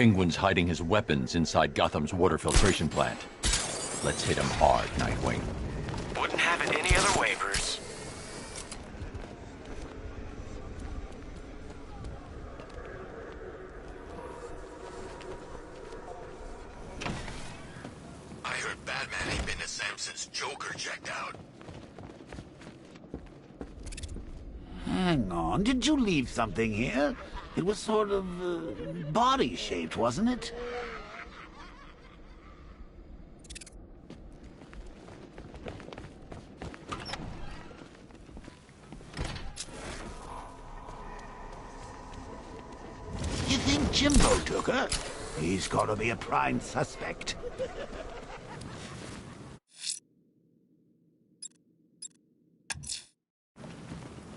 Penguin's hiding his weapons inside Gotham's water filtration plant. Let's hit him hard, Nightwing. Wouldn't have it any other way, Bruce. I heard Batman ain't been the same since Joker checked out. Hang on, did you leave something here? It was sort of body-shaped, wasn't it? You think Jimbo took her? He's got to be a prime suspect.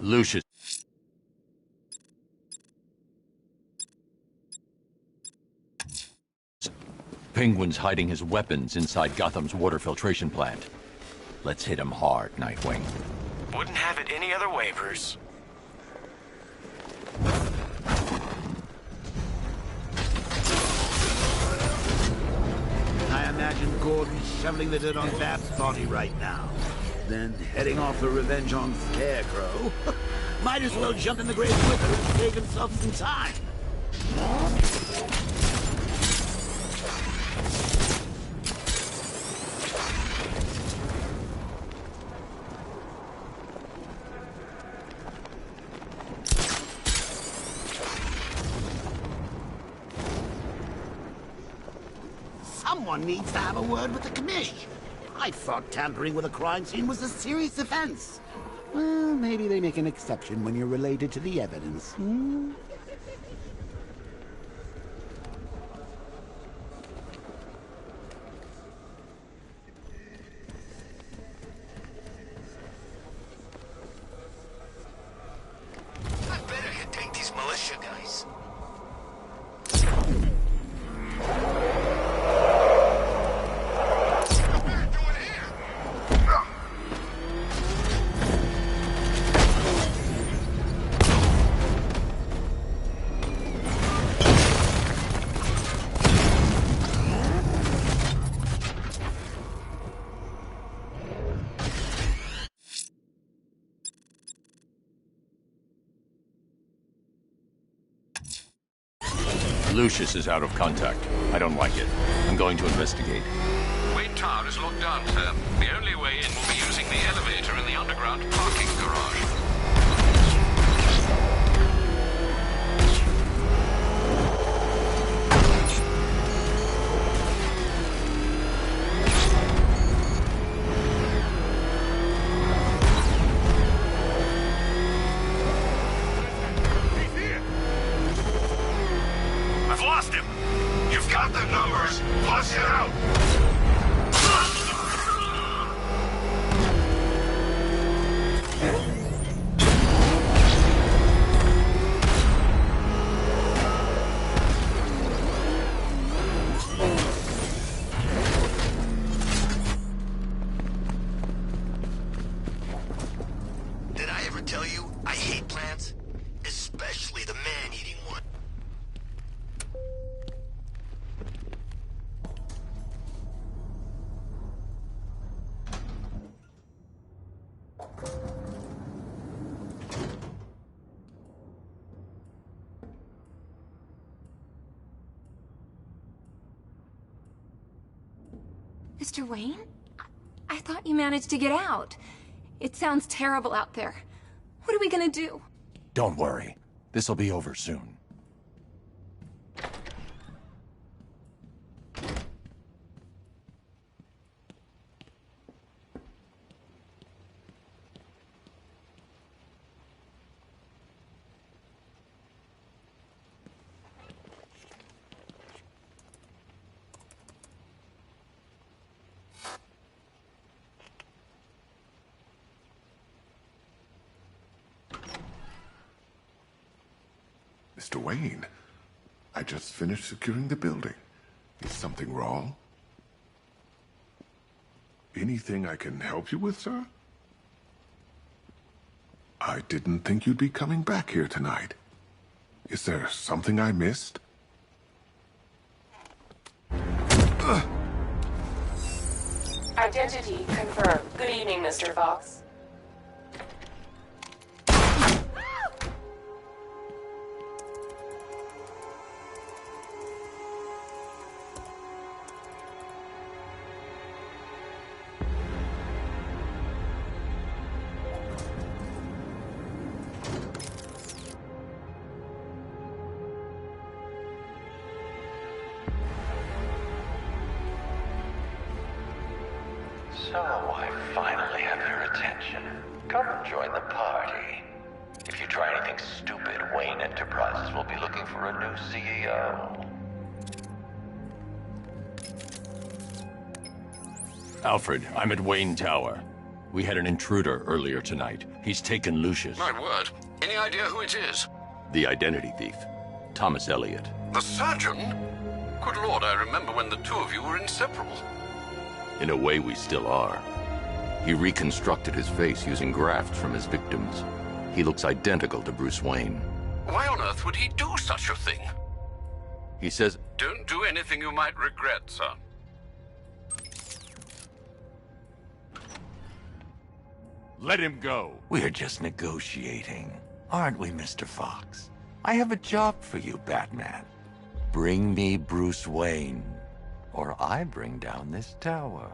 Lucius. Penguin's hiding his weapons inside Gotham's water filtration plant. Let's hit him hard, Nightwing. Wouldn't have it any other way, Bruce. I imagine Gordon's shoveling the dirt on Bat's body right now. Then heading off for revenge on Scarecrow. Might as well jump in the grave with her and save himself some time. Someone needs to have a word with the commish. I thought tampering with a crime scene was a serious offense. Well, maybe they make an exception when you're related to the evidence. Hmm? I bet I can take these militia guys. Lucius is out of contact. I don't like it. I'm going to investigate. Wayne Tower is locked down, sir. The only way in will be using the elevator in the underground parking garage. I've lost him! You've got the numbers! Flush it out! Did I ever tell you I hate plants? Especially the man-eating one. Mr. Wayne? I thought you managed to get out. It sounds terrible out there. What are we gonna do? Don't worry. This'll be over soon. Mr. Wayne, I just finished securing the building. Is something wrong? Anything I can help you with, sir? I didn't think you'd be coming back here tonight. Is there something I missed? Identity confirmed. Good evening, Mr. Fox. So I finally have your attention. Come join the party. If you try anything stupid, Wayne Enterprises will be looking for a new CEO. Alfred, I'm at Wayne Tower. We had an intruder earlier tonight. He's taken Lucius. My word. Any idea who it is? The identity thief. Thomas Elliot. The surgeon? Good Lord, I remember when the two of you were inseparable. In a way, we still are. He reconstructed his face using grafts from his victims. He looks identical to Bruce Wayne. Why on earth would he do such a thing? He says... Don't do anything you might regret, sir. Let him go. We're just negotiating, aren't we, Mr. Fox? I have a job for you, Batman. Bring me Bruce Wayne, or I bring down this tower.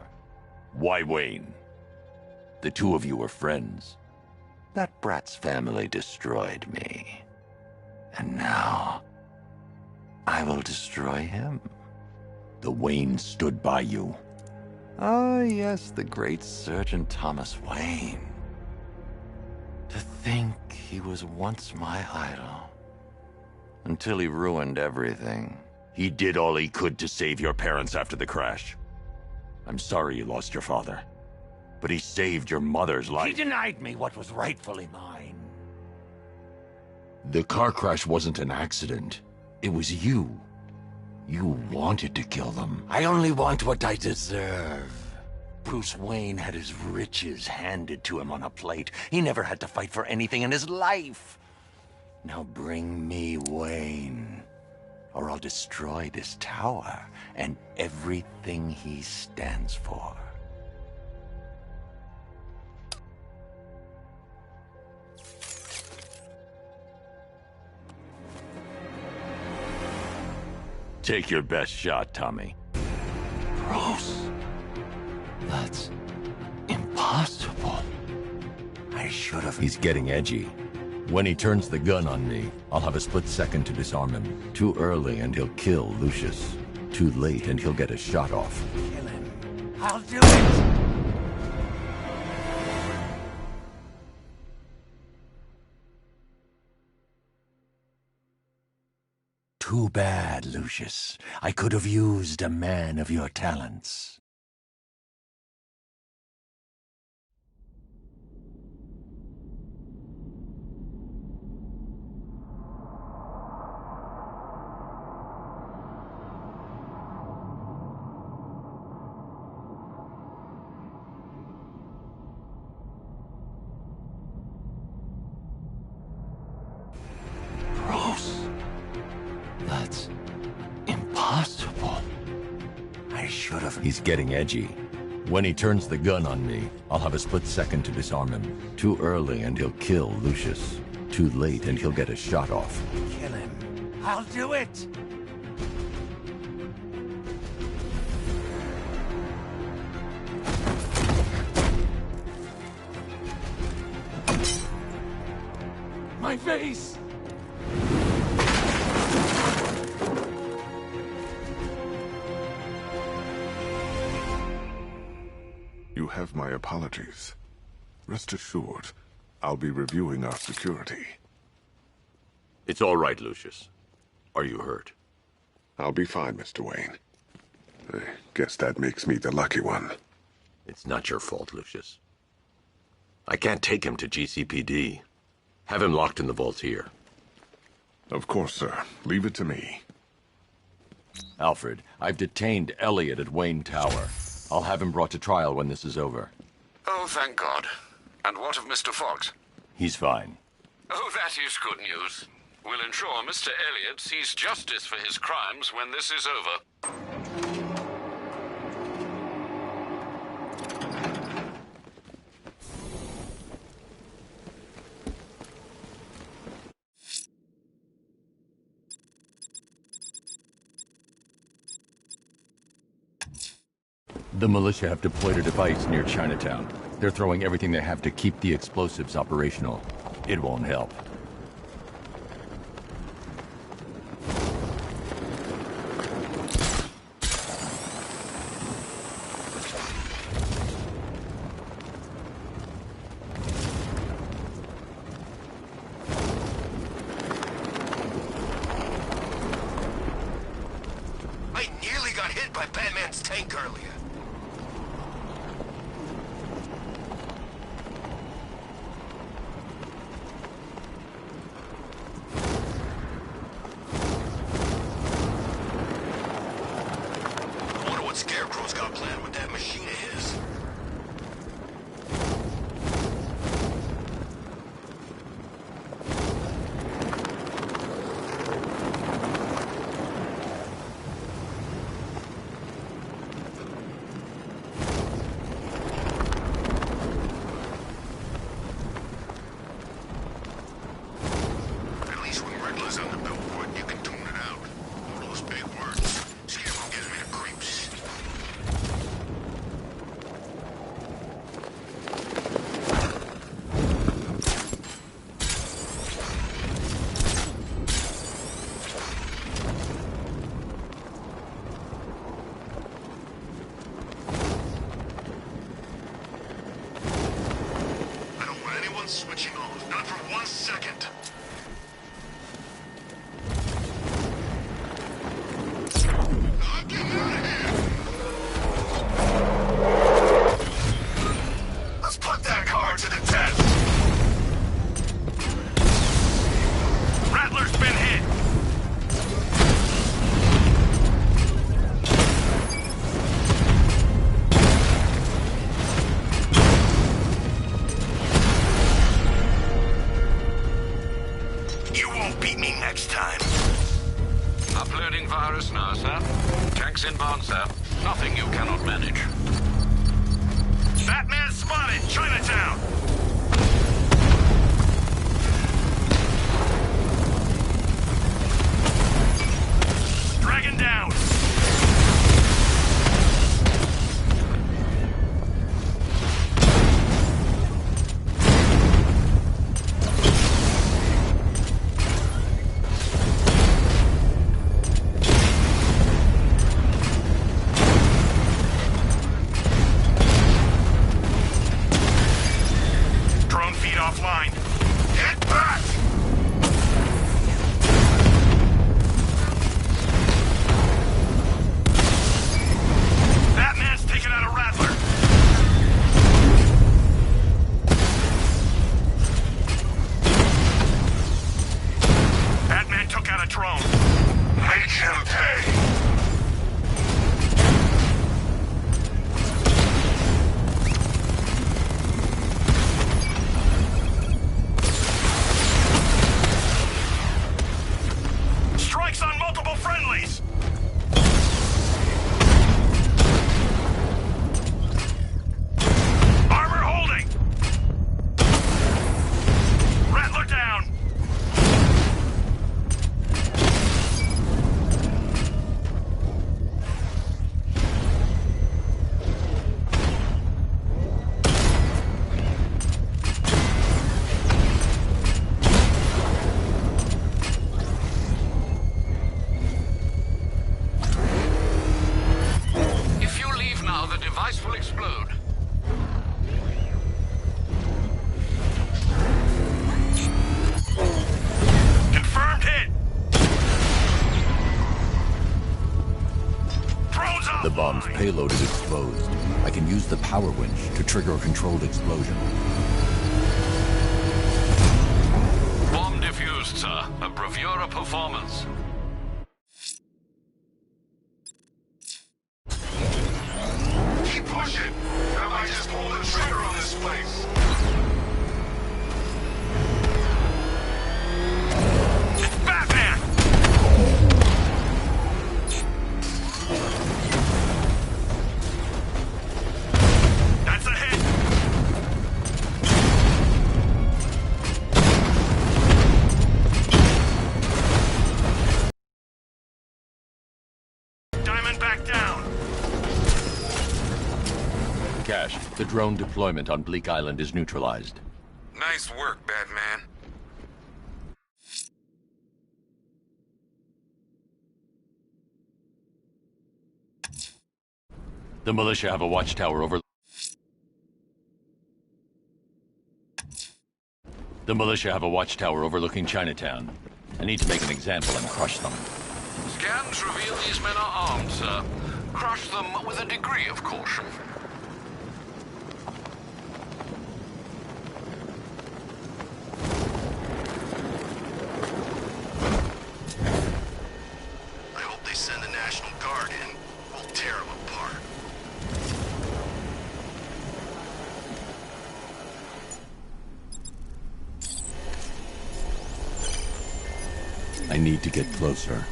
Why Wayne? The two of you were friends. That brat's family destroyed me. And now, I will destroy him. The Wayne stood by you. Ah, yes, the great Surgeon Thomas Wayne. To think he was once my idol. Until he ruined everything. He did all he could to save your parents after the crash. I'm sorry you lost your father. But he saved your mother's life. He denied me what was rightfully mine. The car crash wasn't an accident. It was you. You wanted to kill them. I only want what I deserve. Bruce Wayne had his riches handed to him on a plate. He never had to fight for anything in his life. Now bring me Wayne, or I'll destroy this tower and everything he stands for. Take your best shot, Tommy. Bruce, that's impossible. I should have... He's getting edgy. When he turns the gun on me, I'll have a split second to disarm him. Too early and he'll kill Lucius. Too late and he'll get a shot off. Kill him. I'll do it! Too bad, Lucius. I could have used a man of your talents. Bruce, that's impossible. I should have... He's getting edgy. When he turns the gun on me, I'll have a split second to disarm him. Too early and he'll kill Lucius. Too late and he'll get a shot off. Kill him. I'll do it! My face! You have my apologies. Rest assured, I'll be reviewing our security. It's all right, Lucius. Are you hurt? I'll be fine, Mr. Wayne. I guess that makes me the lucky one. It's not your fault, Lucius. I can't take him to GCPD. Have him locked in the vault here. Of course, sir. Leave it to me. Alfred, I've detained Elliot at Wayne Tower. I'll have him brought to trial when this is over. Oh, thank God. And what of Mr. Fox? He's fine. Oh, that is good news. We'll ensure Mr. Elliot sees justice for his crimes when this is over. The militia have deployed a device near Chinatown. They're throwing everything they have to keep the explosives operational. It won't help. I nearly got hit by Batman's tank earlier. I wonder what Scarecrow's got planned with that machine of his. At least when Riddler's on the billboard, you can tune it out. All those big words. Scarecrow gives me the creeps. I don't want anyone switching off. Not for 1 second. I'm getting out of here! Let's put that car to the test! Rattler's been hit! You won't beat me next time. Uploading virus now, sir. Tanks inbound, sir. Nothing you cannot manage. Batman spotted! Chinatown! Dragon down! Drone feed offline. Get back! Batman's taken out a Rattler. Batman took out a drone. Make him pay. Strikes on multiple friendlies! Armor holding! Rattler down! If you leave now, the device will explode. Confirmed hit! Drones off! The bomb's payload is exposed. I can use the power winch to trigger a controlled explosion. Bomb defused, sir. A bravura performance. Keep pushing! I might just pull the trigger on this place! It's Batman! That's a hit! drone deployment on Bleak Island is neutralized. Nice work, Batman. The militia have a watchtower over... The militia have a watchtower overlooking Chinatown. I need to make an example and crush them. Scans reveal these men are armed, sir. Crush them with a degree of caution. I hope they send the National Guard in. We'll tear them apart. I need to get closer.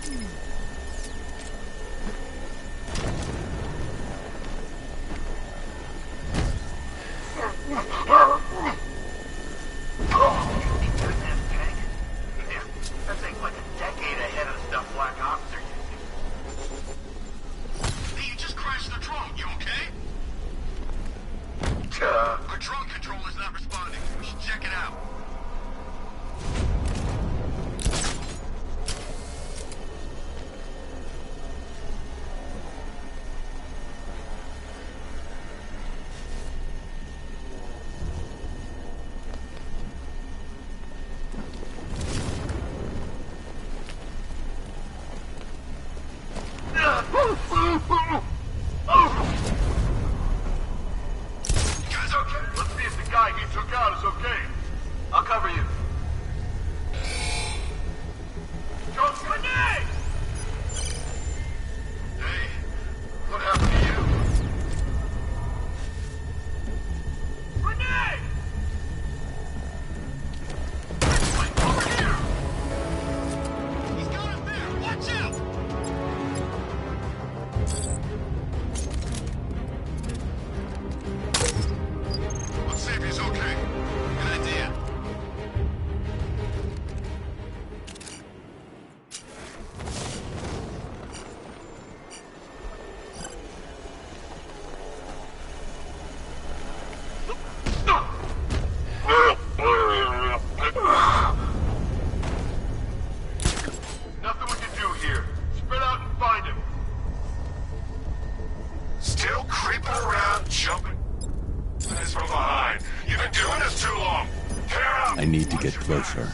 I need to get closer.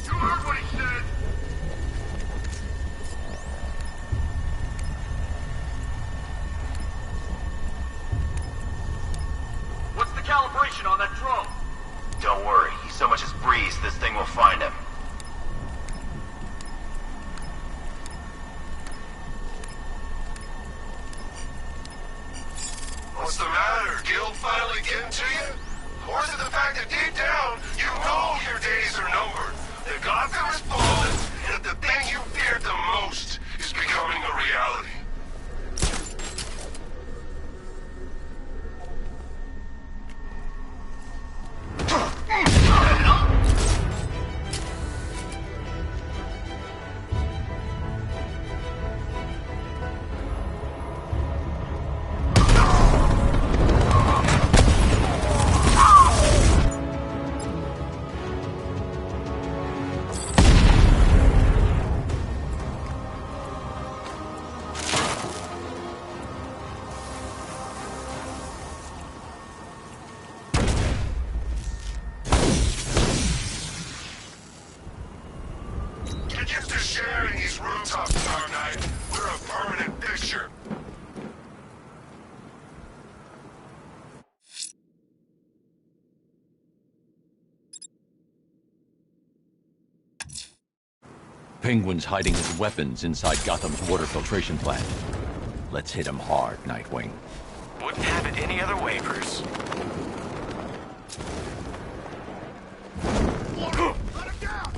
You heard what he said. What's the calibration on that drone? Don't worry, he so much as breathes, this thing will find him. What's the matter? Guild finally getting to you? Or is it the fact that deep down, you know your days are numbered? That Gotham is fallen, and that the thing you feared the most is becoming a reality? Sharing these rooftops, Dark Knight. We're a permanent fixture. Penguin's hiding his weapons inside Gotham's water filtration plant. Let's hit him hard, Nightwing. Wouldn't have it any other way, Bruce. Let him down!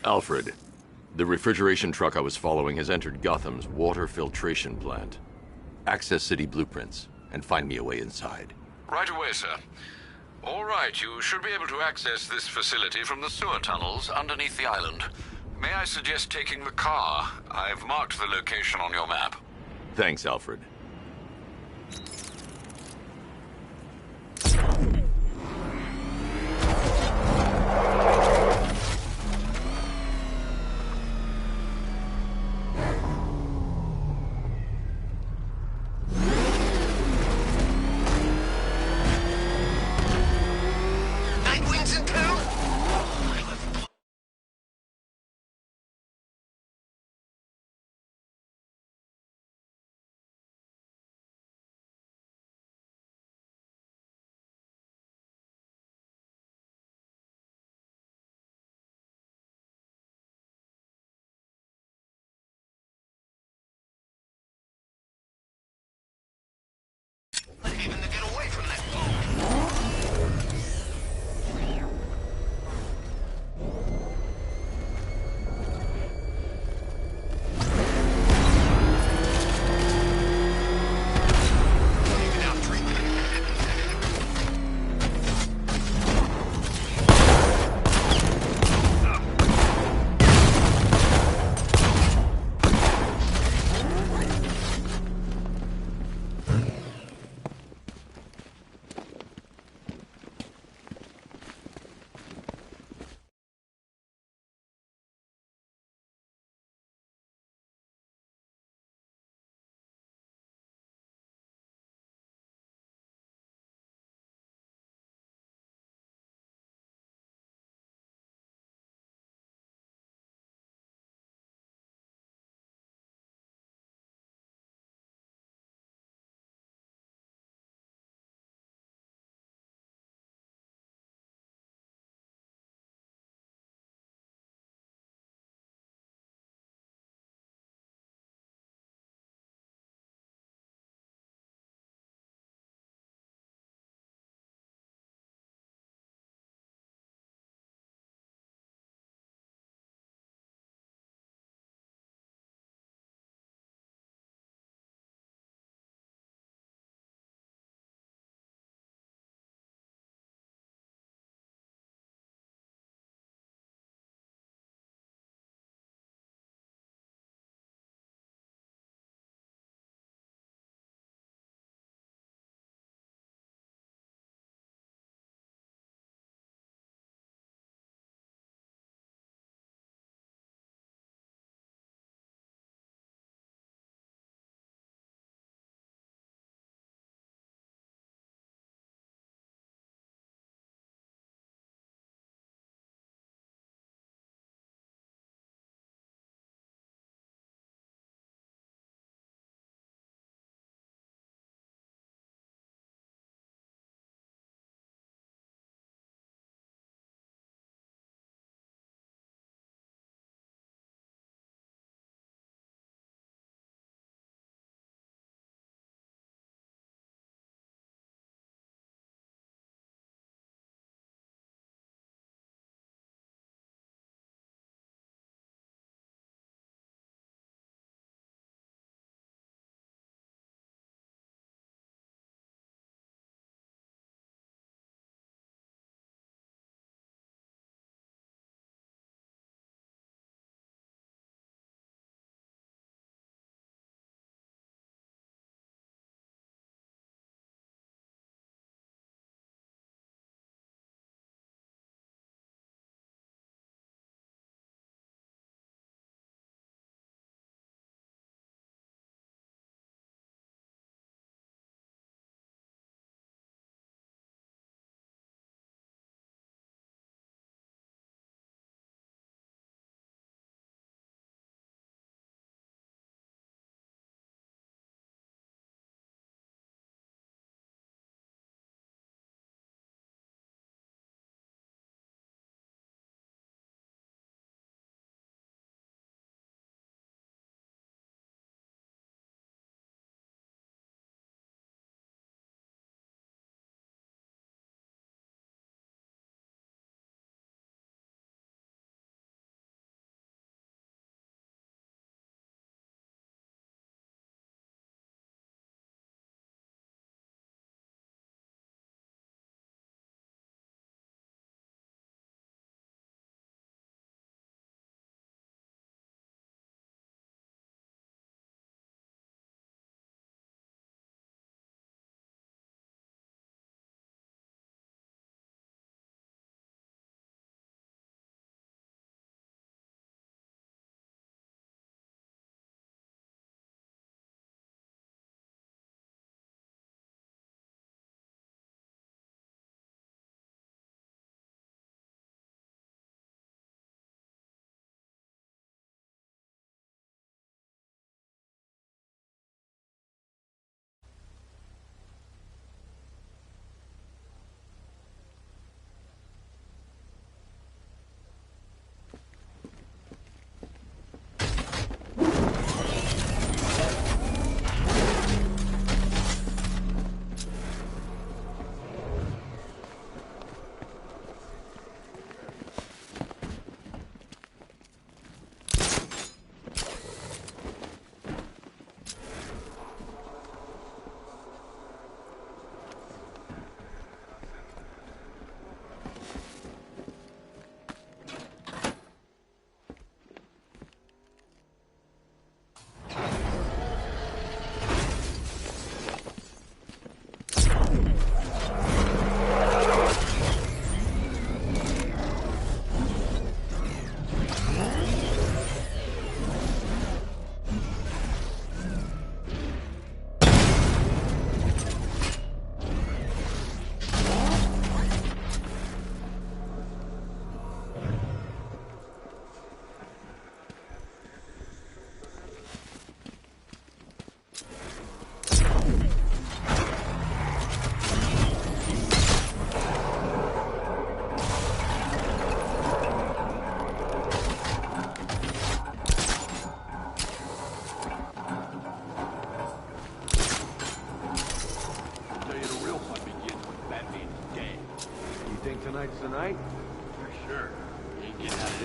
Alfred, the refrigeration truck I was following has entered Gotham's water filtration plant. Access city blueprints and find me a way inside. Right away, sir. All right, you should be able to access this facility from the sewer tunnels underneath the island. May I suggest taking the car? I've marked the location on your map. Thanks, Alfred.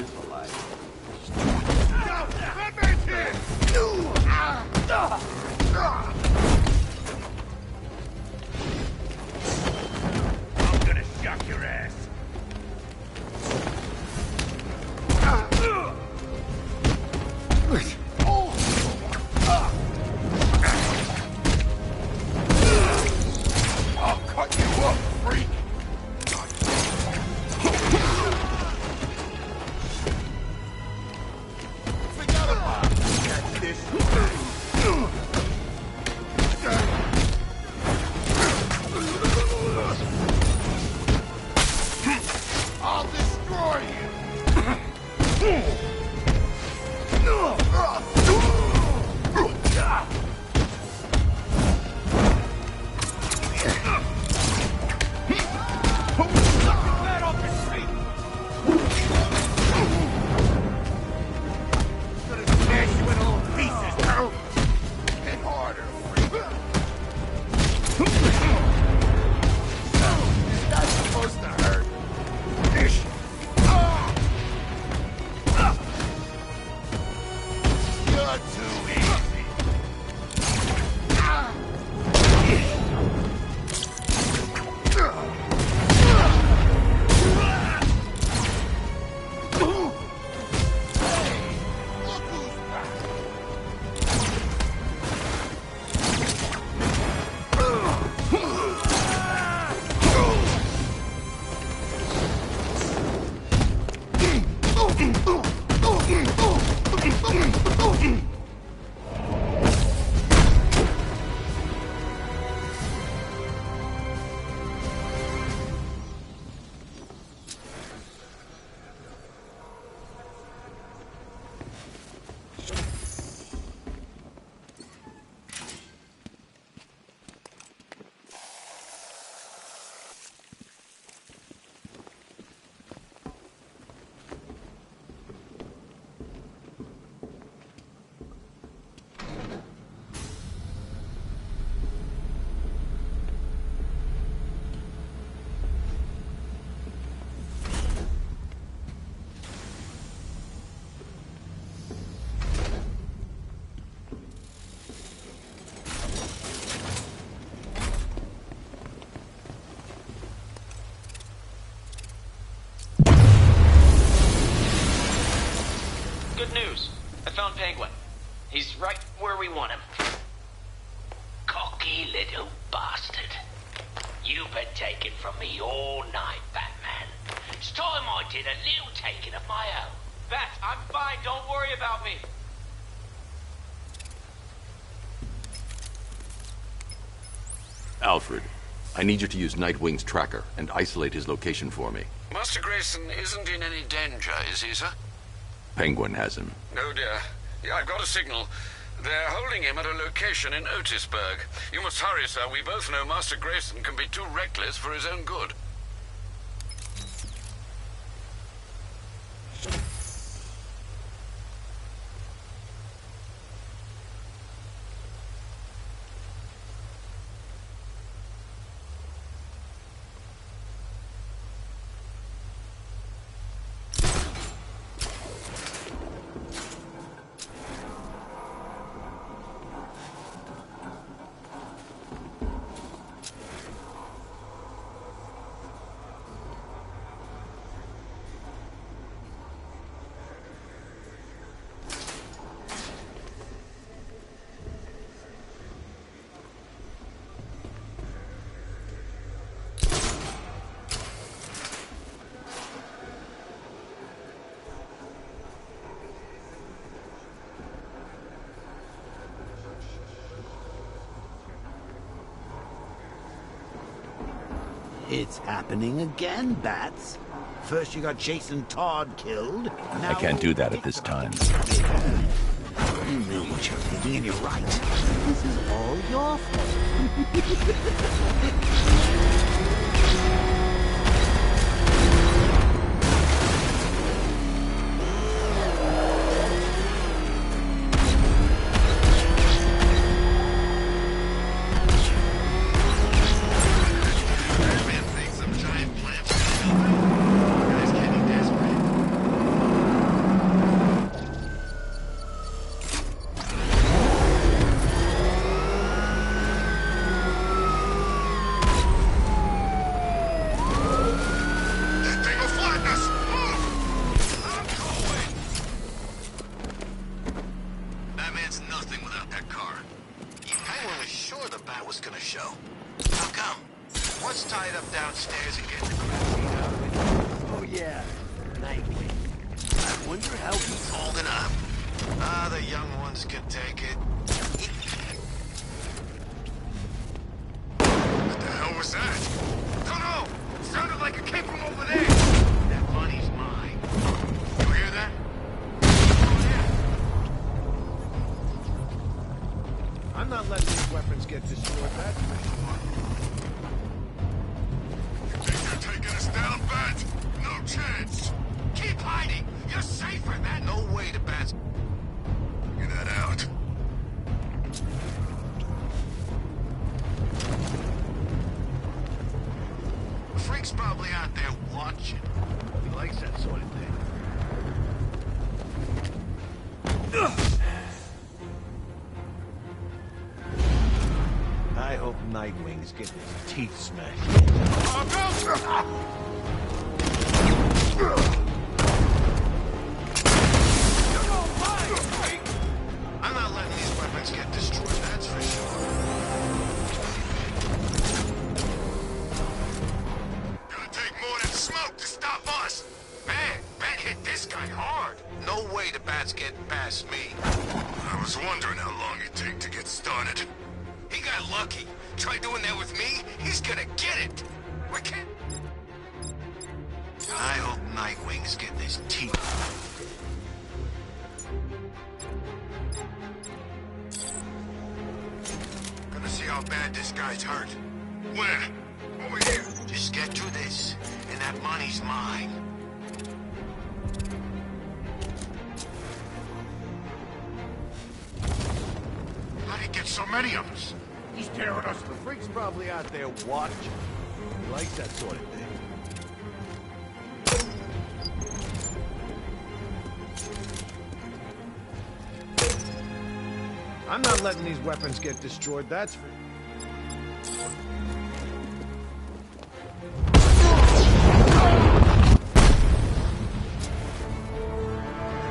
is alive. I'm gonna shock your ass. I'll cut you up, freak! Forget about it. Catch this. I'll destroy you! Let off his feet! Gonna smash you into little pieces, bro! Hit harder, freak! That's supposed to hurt. Ish! You're too easy. Look who's back. Good news. I found Penguin. He's right where we want him. Cocky little bastard. You've been taken from me all night, Batman. It's time I did a little taking of my own. Bat, I'm fine. Don't worry about me. Alfred, I need you to use Nightwing's tracker and isolate his location for me. Master Grayson isn't in any danger, is he, sir? Penguin has him. Oh, dear. Yeah, I've got a signal. They're holding him at a location in Otisburg. You must hurry, sir. We both know Master Grayson can be too reckless for his own good. It's happening again, Bats. First you got Jason Todd killed. Now I can't do that at this time. You know what you're thinking, and you're right. This is all your was gonna show. How come? What's tied up downstairs and getting the crap beat out of it? Oh yeah, Nightwing. I wonder how he's Holding up. Ah, the young ones can take it. What the hell was that? Don't know. It sounded like it came from over there. That money's mine. You hear that? I'm not letting these weapons get destroyed, that's for sure. You think you're taking us down, Bat? No chance. Keep hiding. You're safer than no way to Bat's. Get that out. The freak's probably out there watching. He likes that sort of thing. I hope Nightwing's getting his teeth smashed. I'm not letting these weapons get destroyed, that's for sure. Gonna take more than smoke to stop us. Man, Bat hit this guy hard. No way the Bat's getting past me. I was wondering how long it'd take to get started. He got lucky. Try doing that with me, he's gonna get it. We can't... I hope Nightwing's getting his teeth. Gonna see how bad this guy's hurt. Where? Over here. Just get through this, and that money's mine. How'd he get so many of us? He's tearing us. The freak's probably out there watching. He likes that sort of thing. I'm not letting these weapons get destroyed, that's for...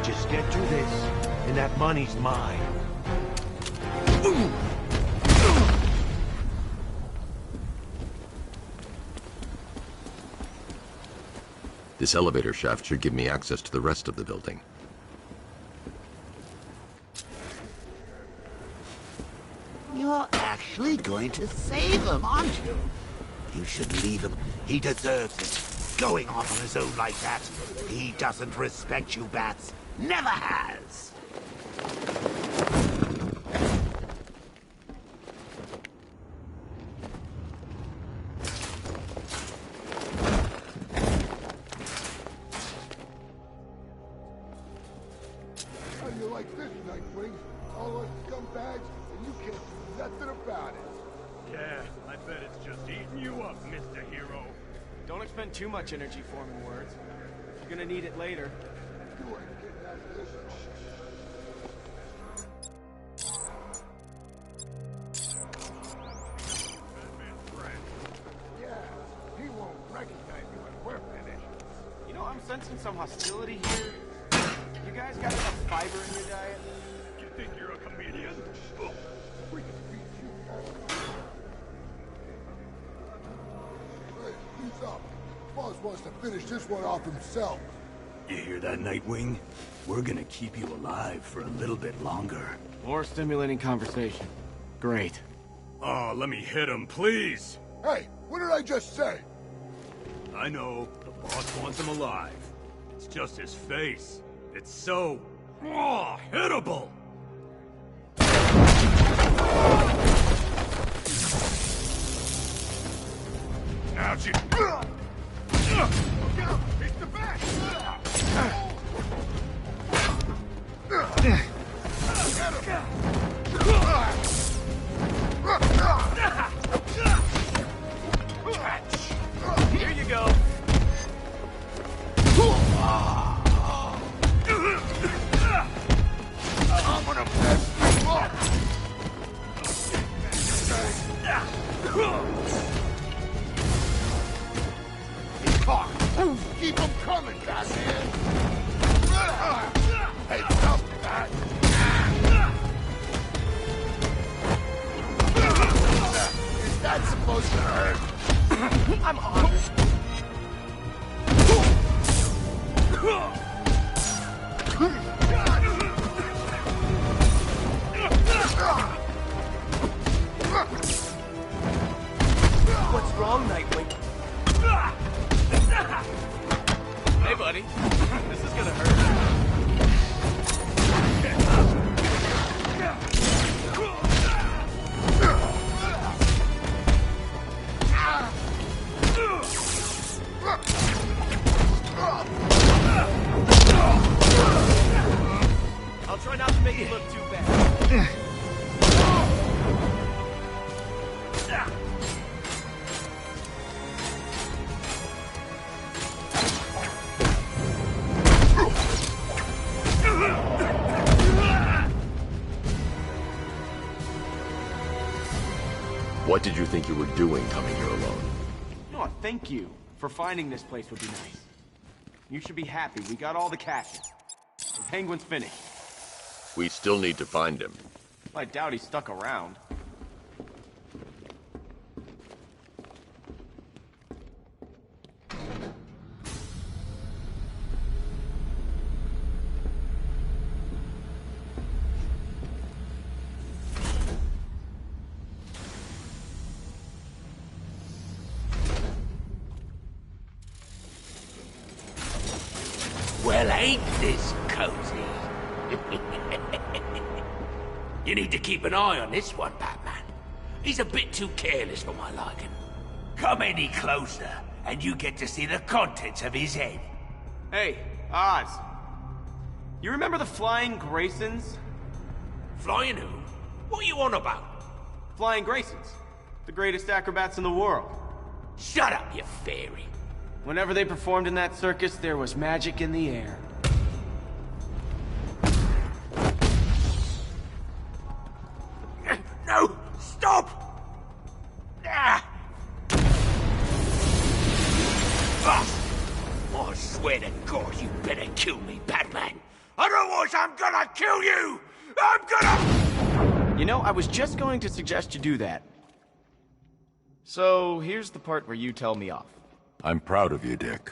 Just get through this, and that money's mine. This elevator shaft should give me access to the rest of the building. You're actually going to save him, aren't you? You should leave him. He deserves it. Going off on his own like that. He doesn't respect you, Bats. Never has. How do you like this, Nightwing? All us scumbags, and you can't do nothing about it. Yeah, I bet it's just eating you up, Mr. Hero. Don't expend too much energy forming words. You're gonna need it later. You ain't getting out of this. Yeah, he won't recognize you when we're finished. You know, I'm sensing some hostility here. You guys got enough fiber in your diet? You think you're a comedian? We can beat you all. Hey, he's up. Boss wants to finish this one off himself. You hear that, Nightwing? We're gonna keep you alive for a little bit longer. More stimulating conversation. Great. Oh, let me hit him, please. Hey, what did I just say? I know, the boss wants him alive. It's just his face. It's so... hittable! Ouch! Look out! It's the back! Here you go. I'm gonna mess you up! He's caught! Keep him coming, Batman! This is gonna hurt. I'll try not to make it look too bad. What did you think you were doing coming here alone? Oh, thank you for finding this place would be nice. You should be happy. We got all the caches. The Penguin's finished. We still need to find him. I doubt he's stuck around. Well, ain't this cozy? You need to keep an eye on this one, Batman. He's a bit too careless for my liking. Come any closer, and you get to see the contents of his head. Hey, Oz. You remember the Flying Graysons? Flying who? What are you on about? Flying Graysons. The greatest acrobats in the world. Shut up, you fairy. Whenever they performed in that circus, there was magic in the air. No! Stop! Ah! I swear to God, you better kill me, Batman. Otherwise, I'm gonna kill you! I'm gonna... You know, I was just going to suggest you do that. So, here's the part where you tell me off. I'm proud of you, Dick.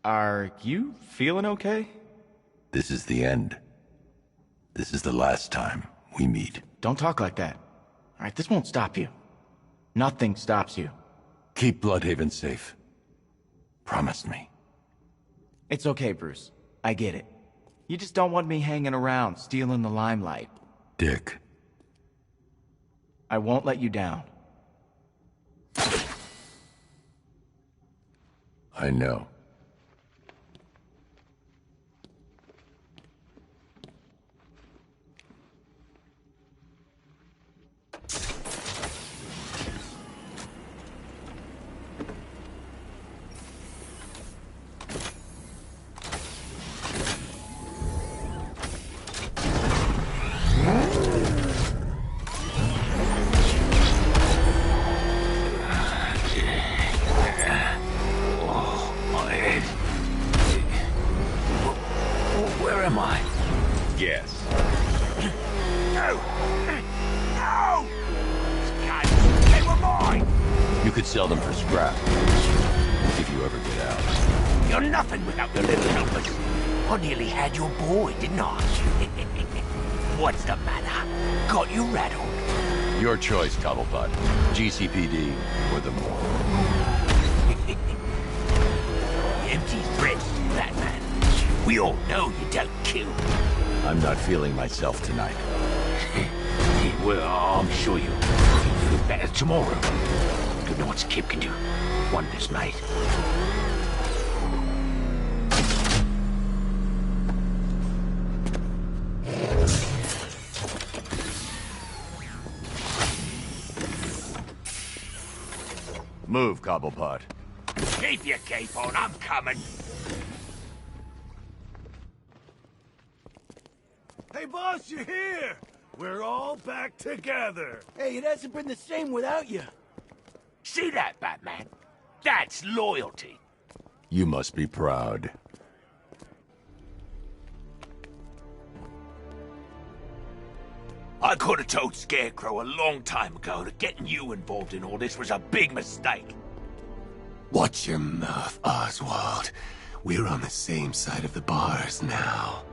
Are you feeling okay? This is the end. This is the last time we meet. Don't talk like that. All right, this won't stop you. Nothing stops you. Keep Bloodhaven safe. Promise me. It's okay, Bruce. I get it. You just don't want me hanging around, stealing the limelight. Dick. I won't let you down. I know. Where am I? Yes. No! No! They were mine! You could sell them for scrap. If you ever get out. You're nothing without your little helpers. I nearly had your boy, didn't I? What's the matter? Got you rattled? Your choice, Cobblepot. GCPD or the morgue. Empty threats, Batman. We all know you don't kill. I'm not feeling myself tonight. Well, I'm sure you'll feel better tomorrow. Don't know what Kip can do. Wonders, mate. Move, Cobblepot. Keep your cape on, I'm coming. Hey, boss, you're here! We're all back together! Hey, it hasn't been the same without you. See that, Batman? That's loyalty. You must be proud. I could have told Scarecrow a long time ago that getting you involved in all this was a big mistake. Watch your mouth, Oswald. We're on the same side of the bars now.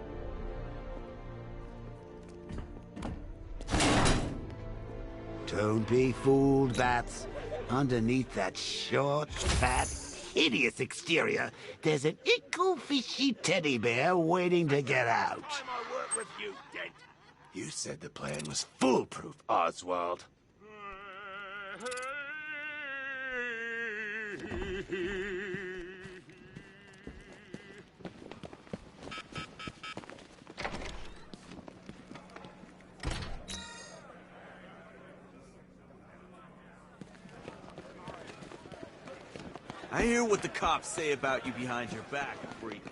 Don't be fooled, Bats. Underneath that short, fat, hideous exterior, there's an ickle fishy teddy bear waiting to get out. You said the plan was foolproof, Oswald. I hear what the cops say about you behind your back, freak.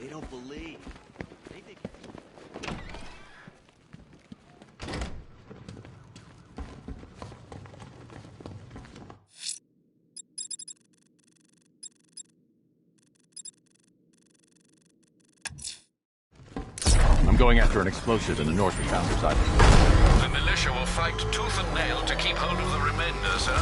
They don't believe. They think... I'm going after an explosive in the north of Founders Island. The militia will fight tooth and nail to keep hold of the remainder, sir.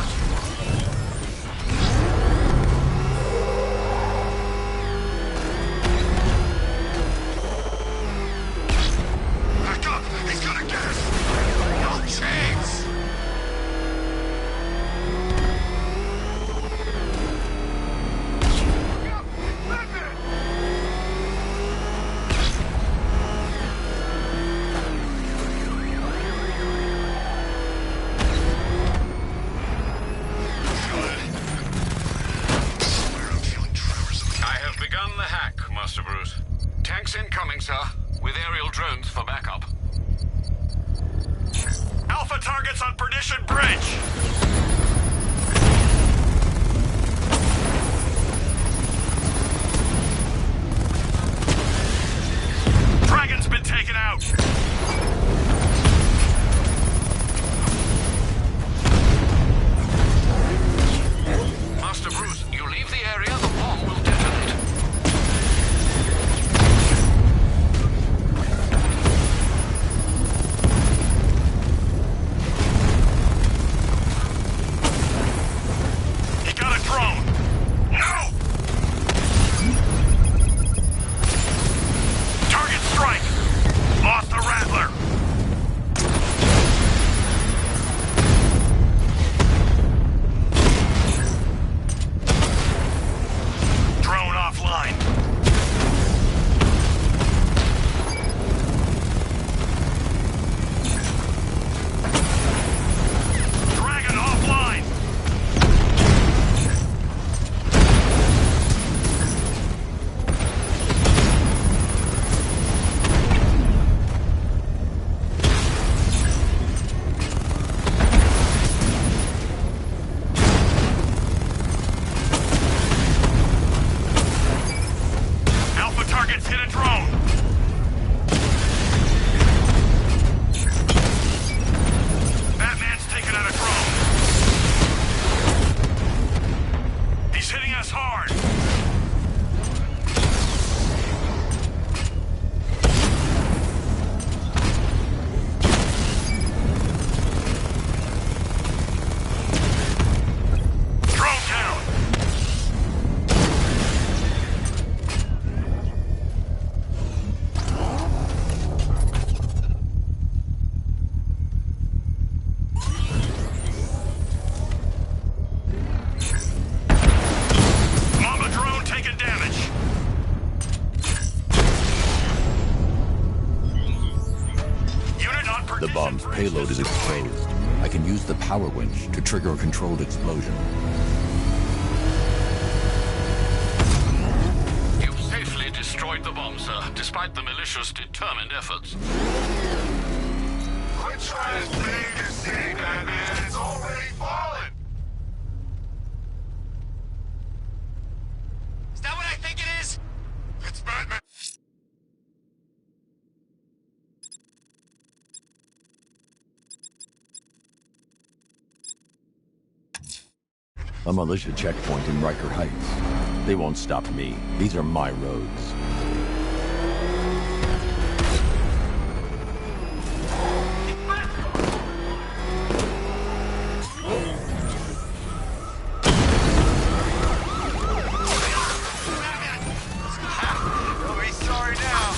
He's gonna get us! No chance! I have begun the hack, Master Bruce. Tanks incoming, sir, with aerial drones for backup. Alpha targets on Perdition Bridge! Dragon's been taken out! Master Bruce, you leave the area, the bomb will detonate. He got a drone! No! Target strike! Lost the Rattler! Drone offline. Dragon offline. Alpha targets hit a drone. Batman's taken out a drone. He's hitting us hard. Drone down. Mama drone taking damage. Unit on The bomb's payload is exposed. I can use the power winch to trigger a controlled explosion. You've safely destroyed the bomb, sir, despite the militia's determined efforts. Quit trying to save your city, Batman. It's already fallen. Is that what I think it is? It's Batman. A militia checkpoint in Riker Heights. They won't stop me. These are my roads. Nobody's sorry now.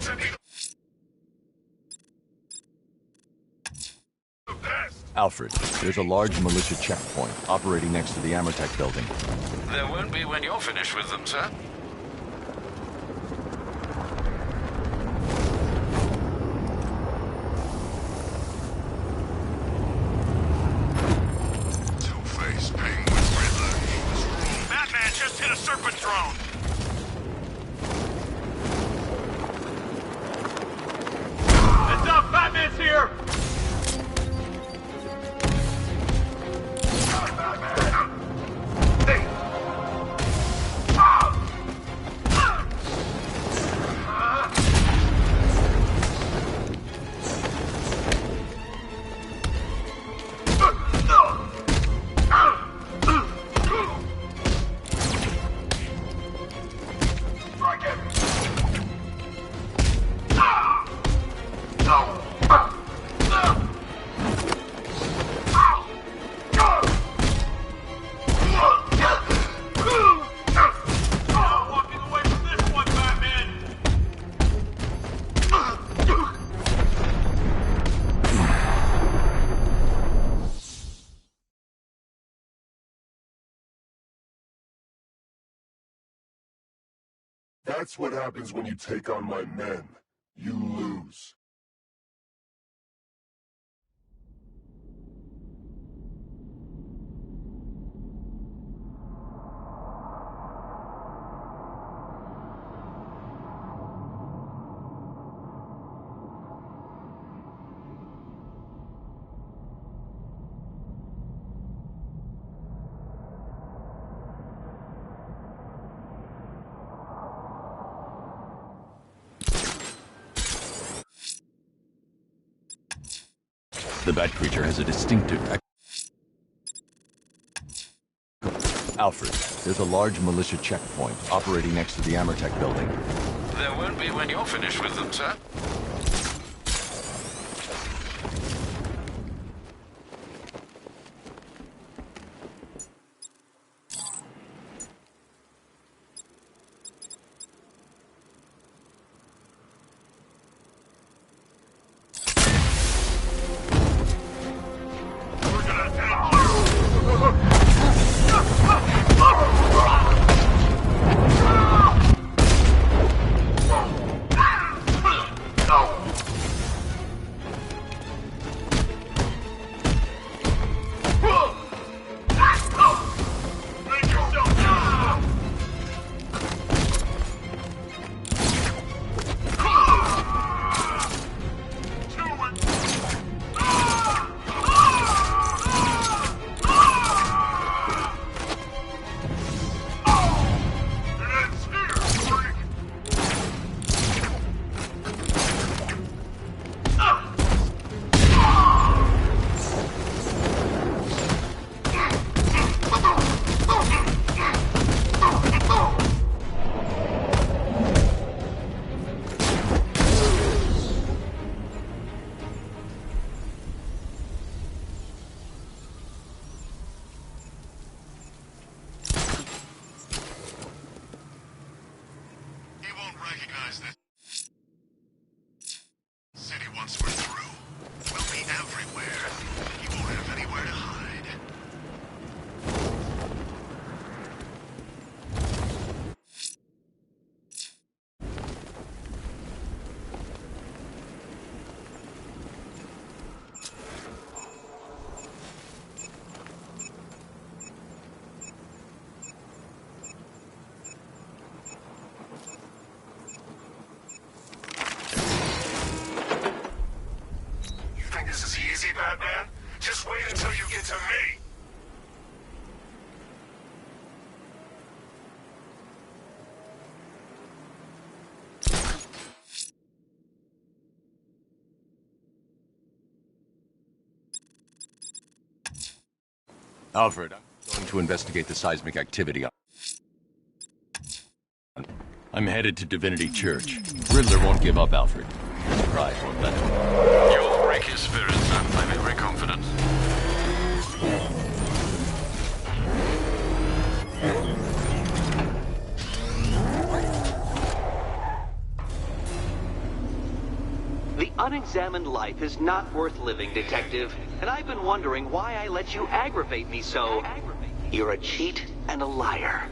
to be the best. Alfred, there's a large militia checkpoint operating next to the Amertech building. There won't be when you're finished with them, sir. Two-Face, Penguin, Riddler. Batman just hit a Serpent drone. Heads up, Batman's here! That's what happens when you take on my men. You lose. The Bat creature has a distinctive... Alfred, there's a large militia checkpoint operating next to the Amertech building. There won't be when you're finished with them, sir. Batman. Just wait until you get to me. Alfred, I'm going to investigate the seismic activity. I'm headed to Divinity Church. Riddler won't give up, Alfred. His pride won't let him. You'll break his spirits, I'm very confident. unexamined life is not worth living, Detective. And I've been wondering why I let you aggravate me so. You're a cheat and a liar.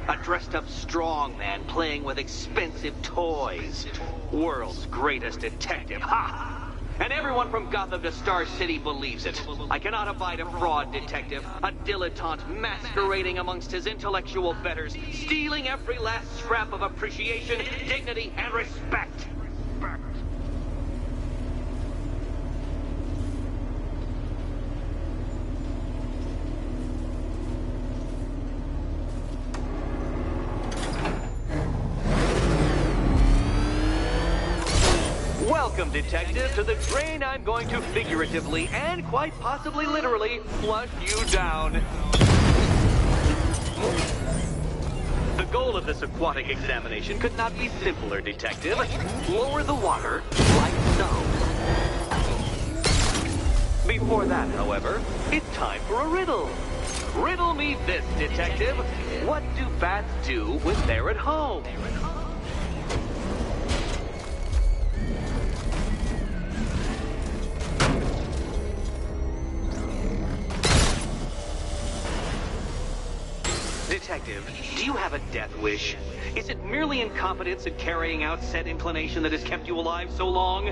A dressed-up strongman playing with expensive toys. World's greatest detective, ha! And everyone from Gotham to Star City believes it. I cannot abide a fraud, Detective. A dilettante masquerading amongst his intellectual betters, stealing every last scrap of appreciation, dignity, and respect. Welcome, Detective, to the drain I'm going to figuratively and quite possibly literally flush you down. The goal of this aquatic examination could not be simpler, Detective. Lower the water like so. Before that, however, it's time for a riddle. Riddle me this, Detective. What do bats do when they're at home? Detective, do you have a death wish? Is it merely incompetence in carrying out said inclination that has kept you alive so long?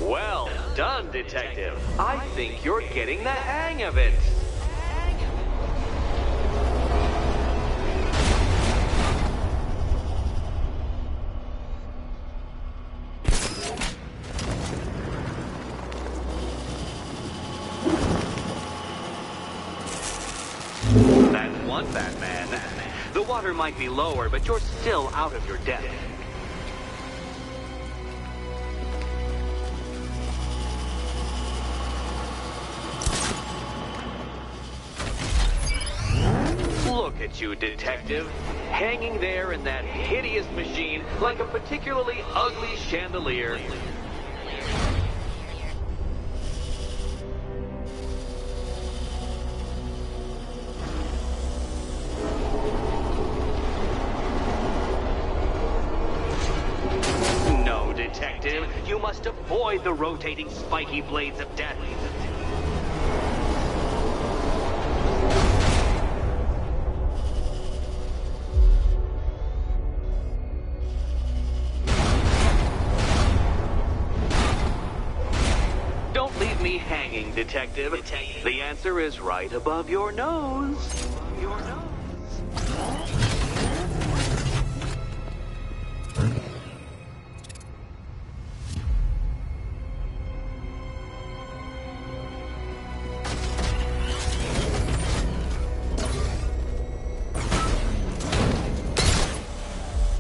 Well done, Detective. I think you're getting the hang of it. Batman. The water might be lower, but you're still out of your depth. Look at you, Detective. Hanging there in that hideous machine like a particularly ugly chandelier. Detective, you must avoid the rotating spiky blades of death. Don't leave me hanging, Detective. The answer is right above your nose.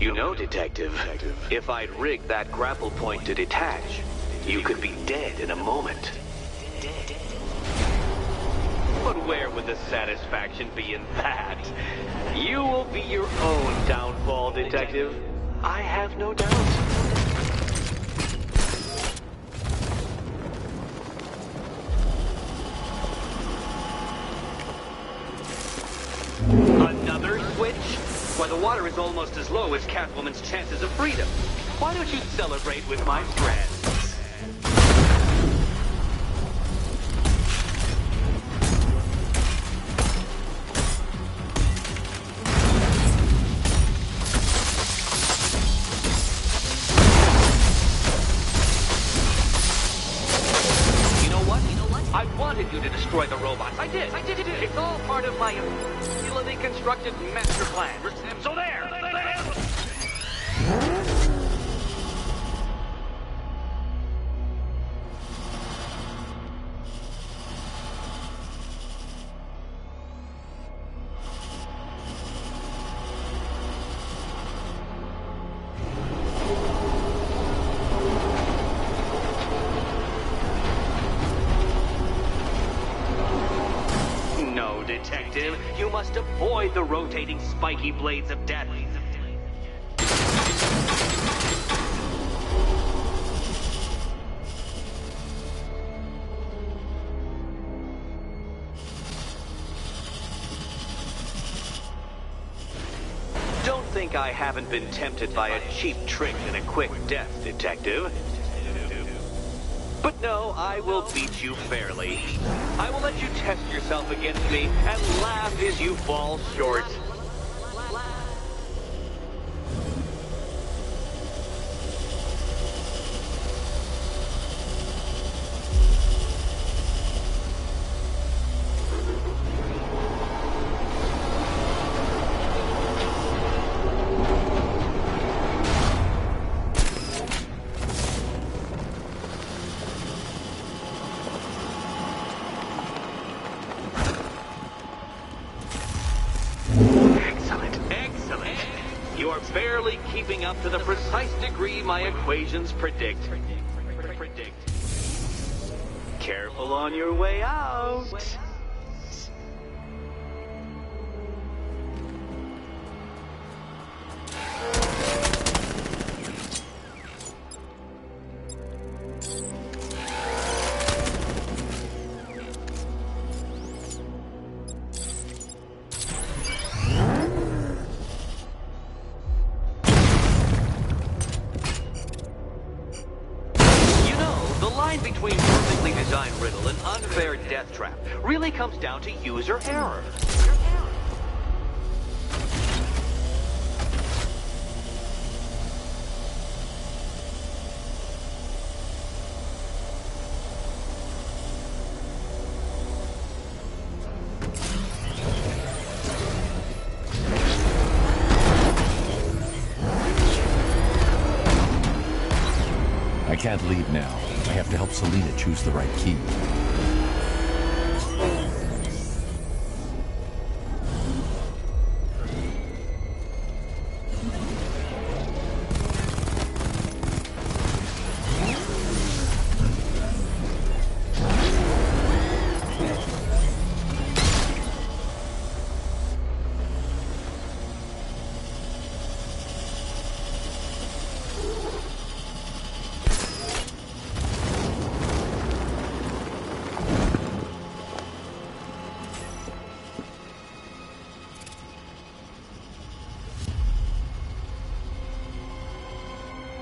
You know, Detective, if I'd rigged that grapple point to detach, you could be dead in a moment. But where would the satisfaction be in that? You will be your own downfall, Detective. I have no doubt. Another switch? Why, the water is almost as low as Catwoman's chances of freedom. Why don't you celebrate with my friends? I wanted you to destroy the robots. I did. It's all part of my immaculately constructed master plan. So there. Detective, you must avoid the rotating spiky blades of death. think I haven't been tempted by a cheap trick and a quick death, Detective. But no, I will beat you fairly. I will let you test yourself against me and laugh as you fall short. Up to the precise degree my equations predict. Careful on your way out. Between perfectly designed riddle and unfair death trap really comes down to user error. I can't leave now. I have to help Selina choose the right key.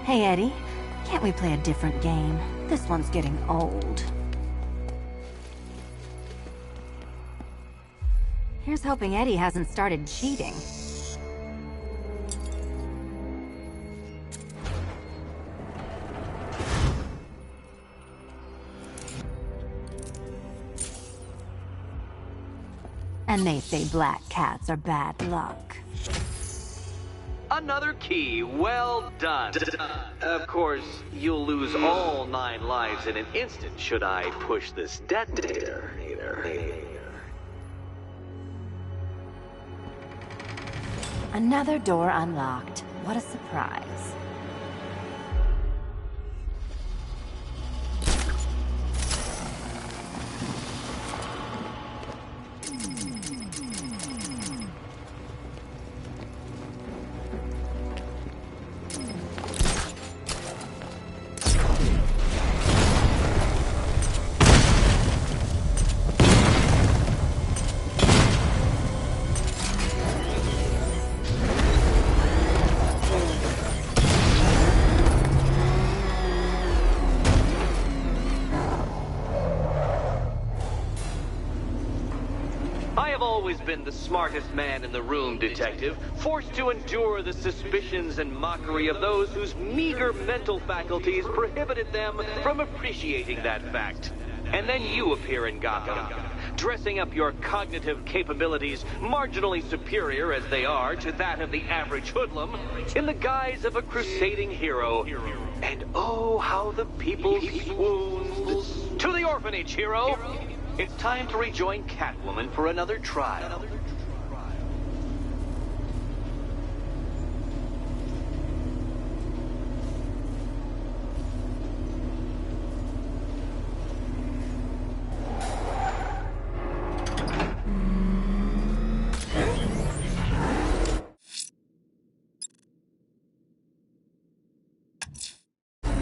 Hey, Eddie. Can't we play a different game? This one's getting old. Here's hoping Eddie hasn't started cheating. And they say black cats are bad luck. Another key, well done. Of course, you'll lose all 9 lives in an instant should I push this detonator. Another door unlocked. What a surprise. Been the smartest man in the room, Detective, forced to endure the suspicions and mockery of those whose meager mental faculties prohibited them from appreciating that fact. And then you appear in Gotham, dressing up your cognitive capabilities marginally superior as they are to that of the average hoodlum, in the guise of a crusading hero. And oh, how the people swoon. To the orphanage, hero! It's time to rejoin Catwoman for another trial.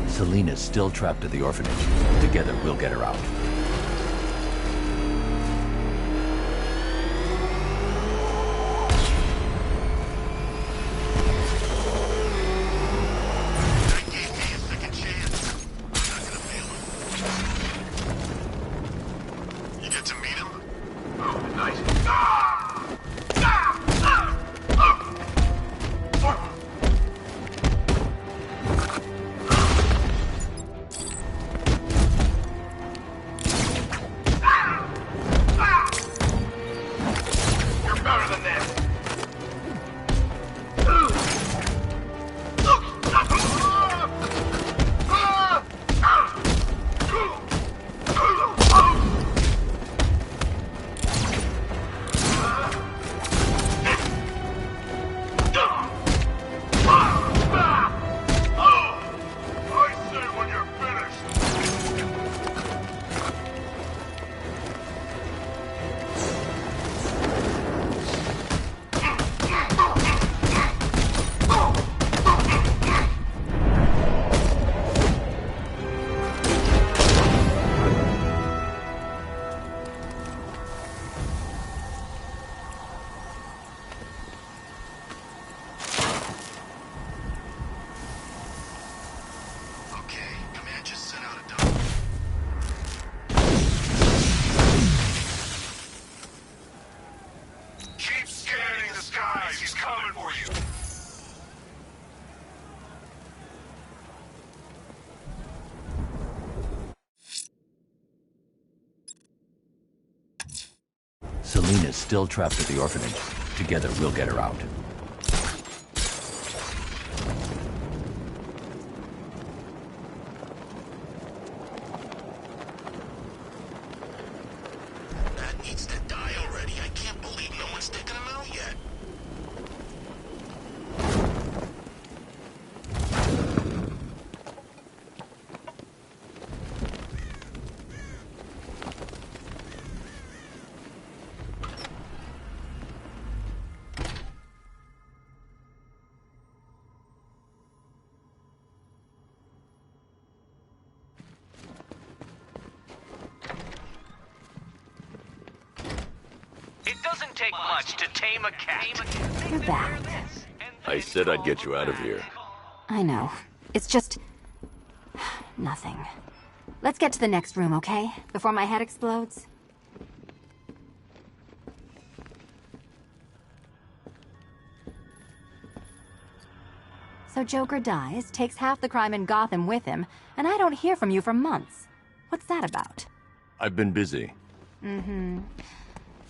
Selina's still trapped at the orphanage. Together, we'll get her out. Selena's still trapped at the orphanage. Together, we'll get her out. That needs to die already. I can't believe no one's taken him out yet. It doesn't take much to tame a cat. You're back. I said I'd get you out of here. I know. It's just... nothing. Let's get to the next room, okay? Before my head explodes. So Joker dies, takes half the crime in Gotham with him, and I don't hear from you for months. What's that about? I've been busy. Mm-hmm.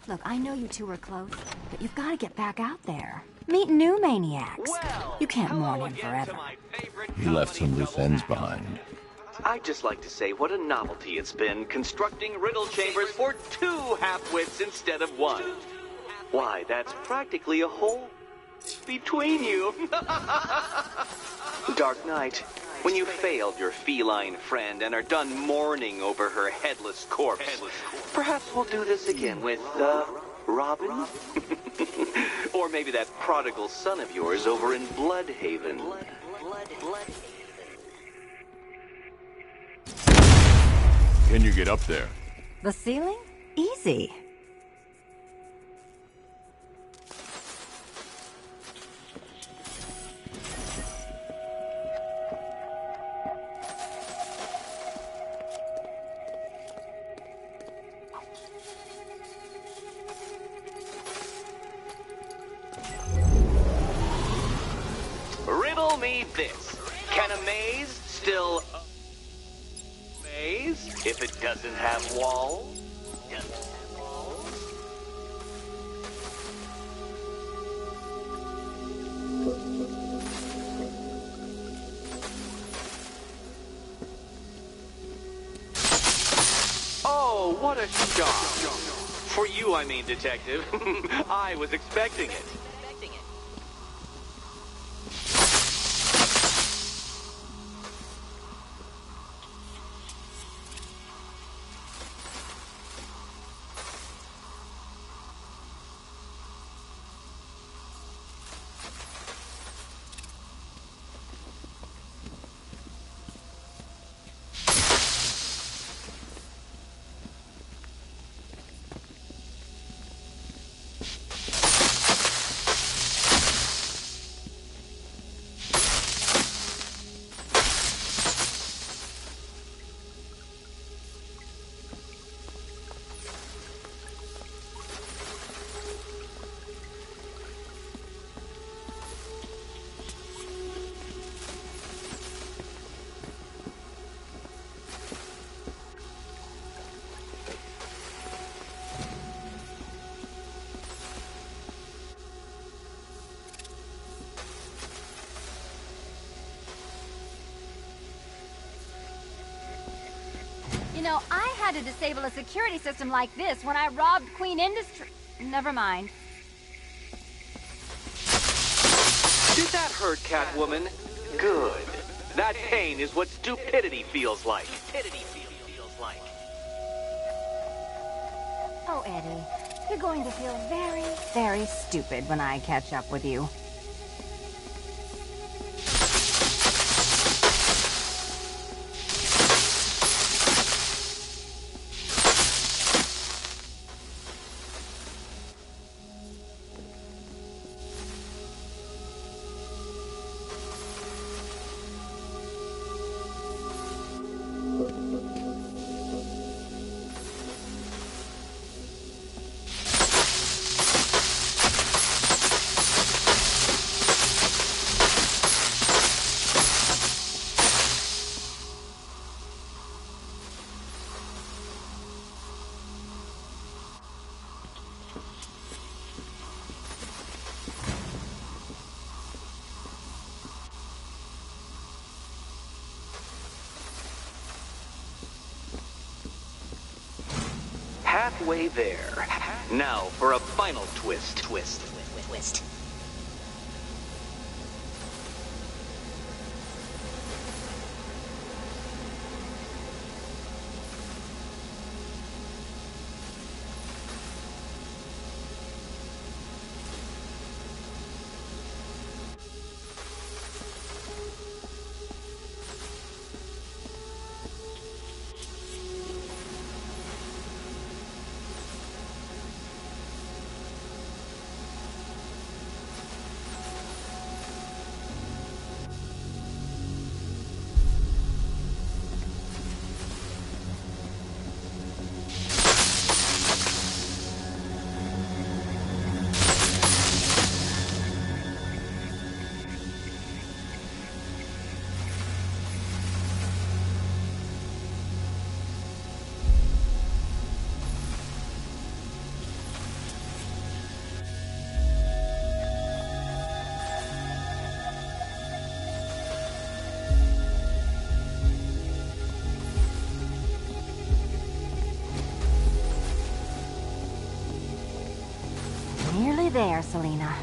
Look, I know you two are close, but you've got to get back out there. Meet new maniacs. You can't mourn him forever. He left some loose ends behind. I'd just like to say what a novelty it's been constructing riddle chambers for 2 half-wits instead of 1. Why, that's practically a hole between you. Dark Knight, when you failed your feline friend and are done mourning over her headless corpse, perhaps we'll do this again with, Robin? Or maybe that prodigal son of yours over in Bloodhaven. Can you get up there? The ceiling? Easy. Riddle me this. Can a maze still a maze if it doesn't have walls? Oh, what a shock. For you, I mean, Detective. I was expecting it. You know, I had to disable a security system like this when I robbed Queen Industry. Never mind. Did that hurt, Catwoman? Good. That pain is what stupidity feels like. Oh, Eddie, you're going to feel very, very stupid when I catch up with you. halfway there. Now for a final twist. Twist. Nearly there, Selena.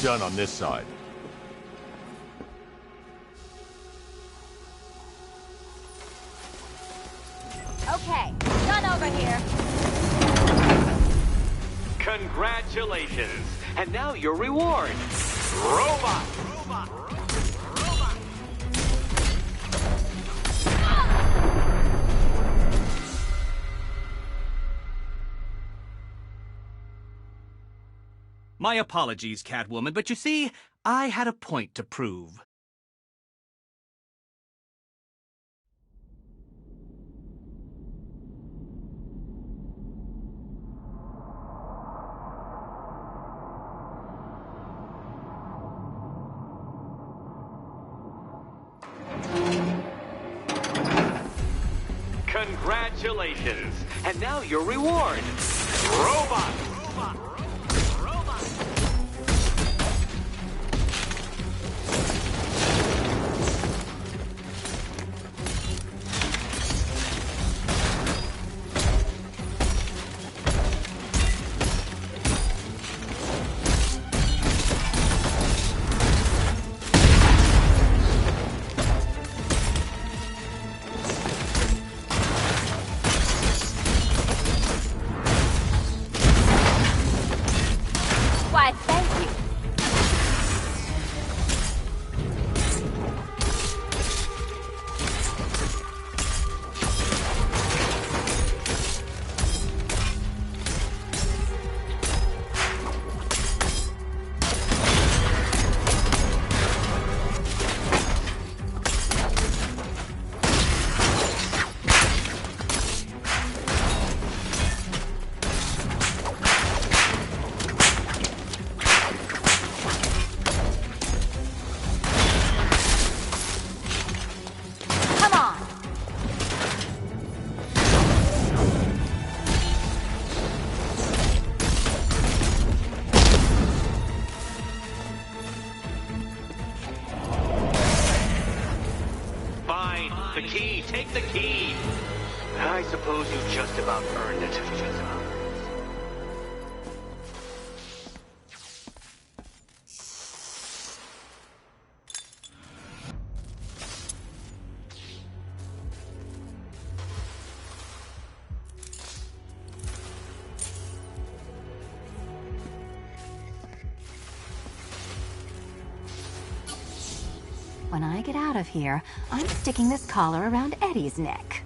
Done on this side. Okay, done over here. Congratulations! And now your reward. Robot! My apologies, Catwoman, but you see, I had a point to prove. Congratulations! And now your reward. Robot! Why, thank you. The key! Take the key! I suppose you just about earned it. when I get out of here, I'm sticking this collar around Eddie's neck.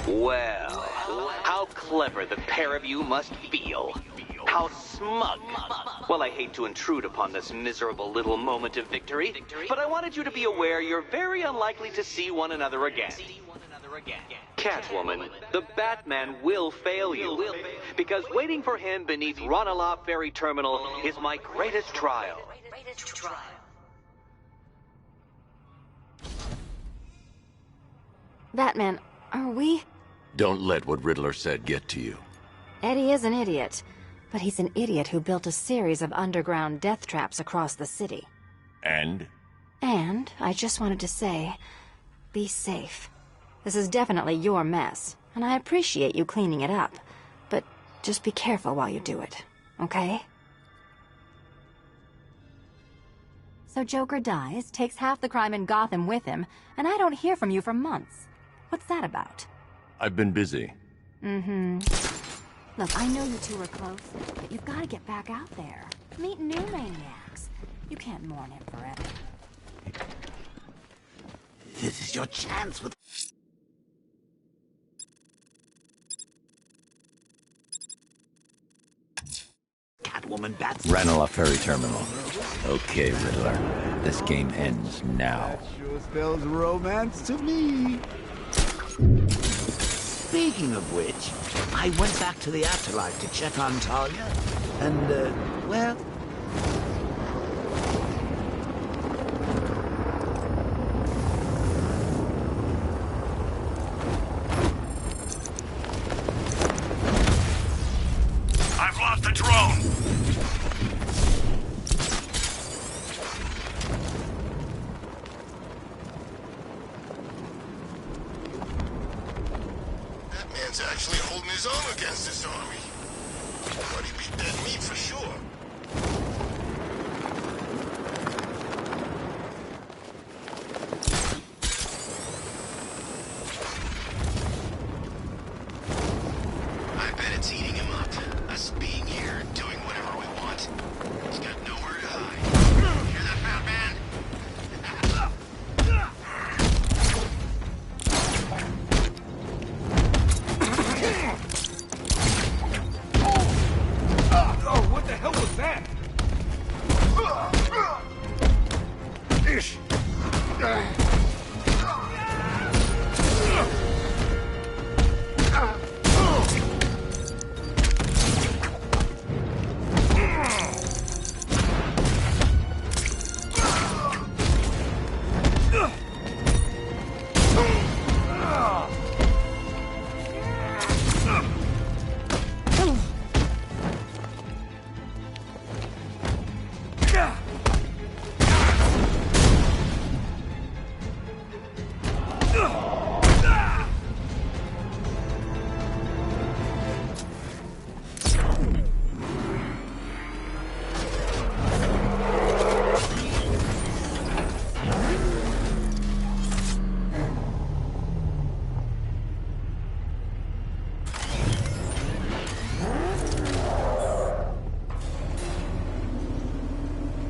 Well, how clever the pair of you must feel. How smug. Well, I hate to intrude upon this miserable little moment of victory, but I wanted you to be aware you're very unlikely to see one another again. Catwoman, the Batman will fail you, because waiting for him beneath Ranelagh Ferry Terminal is my greatest trial. Batman, are we? Don't let what Riddler said get to you. Eddie is an idiot, but he's an idiot who built a series of underground death traps across the city. And? And I just wanted to say, be safe. This is definitely your mess, and I appreciate you cleaning it up, but just be careful while you do it, okay? So Joker dies, takes half the crime in Gotham with him, and I don't hear from you for months. What's that about? I've been busy. Mm-hmm. Look, I know you two are close, but you've got to get back out there. Meet new maniacs. You can't mourn him forever. This is your chance with... Catwoman bats... Ranelagh Ferry Terminal. Okay, Riddler. This game ends now. Sure spells romance to me. Speaking of which, I went back to the afterlife to check on Talia, and, well... I've lost the drone! Man's actually holding his own against this army. But he beat dead meat for sure. I bet it's eating him up. Us being here and doing whatever we want. He's got nowhere to hide. Hear that, Batman? Oh, what the hell was that? Ish.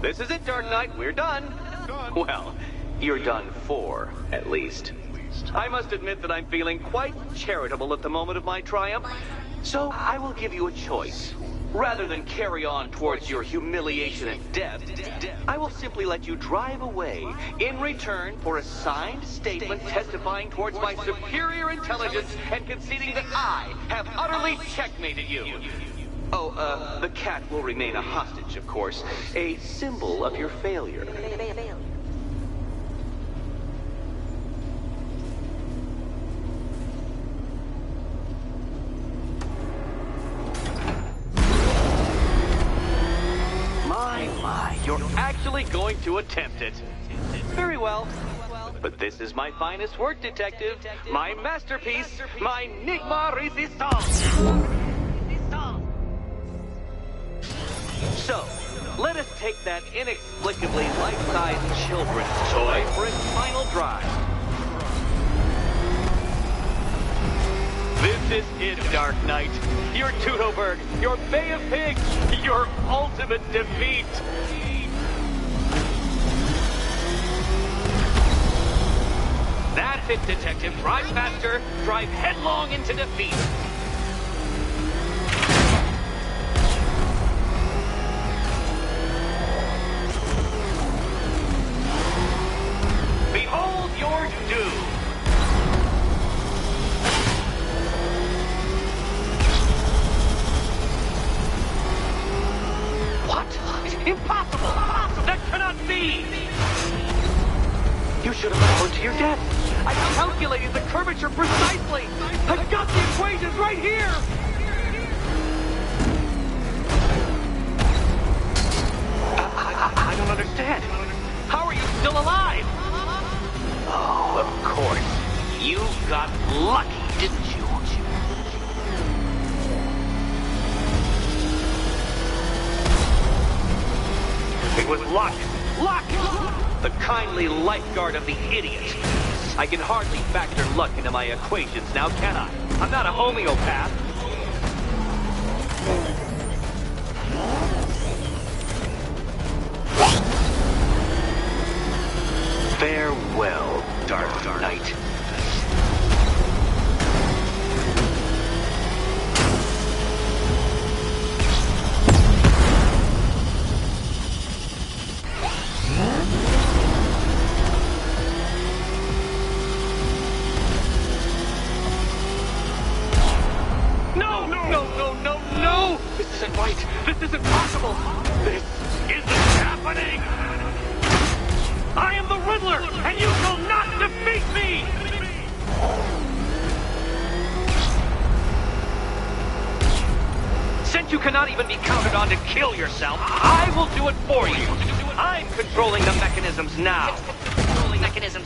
This is it, Dark Knight. We're done. Well, you're done for, at least. I must admit that I'm feeling quite charitable at the moment of my triumph. So I will give you a choice. Rather than carry on towards your humiliation and death, I will simply let you drive away in return for a signed statement testifying towards my superior intelligence and conceding that I have utterly checkmated you. Oh, the cat will remain a hostage, of course. A symbol of your failure. going to attempt it. Very well. But this is my finest work, Detective. My masterpiece. My Enigma Resistance. So, let us take that inexplicably life-sized children's toy for its final drive. This is it, Dark Knight. Your Tudoberg, your Bay of Pigs, your ultimate defeat. That's it, Detective. Drive faster, drive headlong into defeat. Behold your doom. What? Impossible! That cannot be! You should have gone to your death. I calculated the curvature precisely. I've got the equations right here. I don't understand. How are you still alive? Oh, of course. You got lucky, didn't you? It was luck. Luck! The kindly lifeguard of the idiot. I can hardly factor luck into my equations now, can I? I'm not a homeopath. Farewell, Dark Knight. This isn't right. This isn't possible. This isn't happening. I am the Riddler, and you shall not defeat me! Since you cannot even be counted on to kill yourself, I will do it for you. I'm controlling the mechanisms now. Controlling mechanism.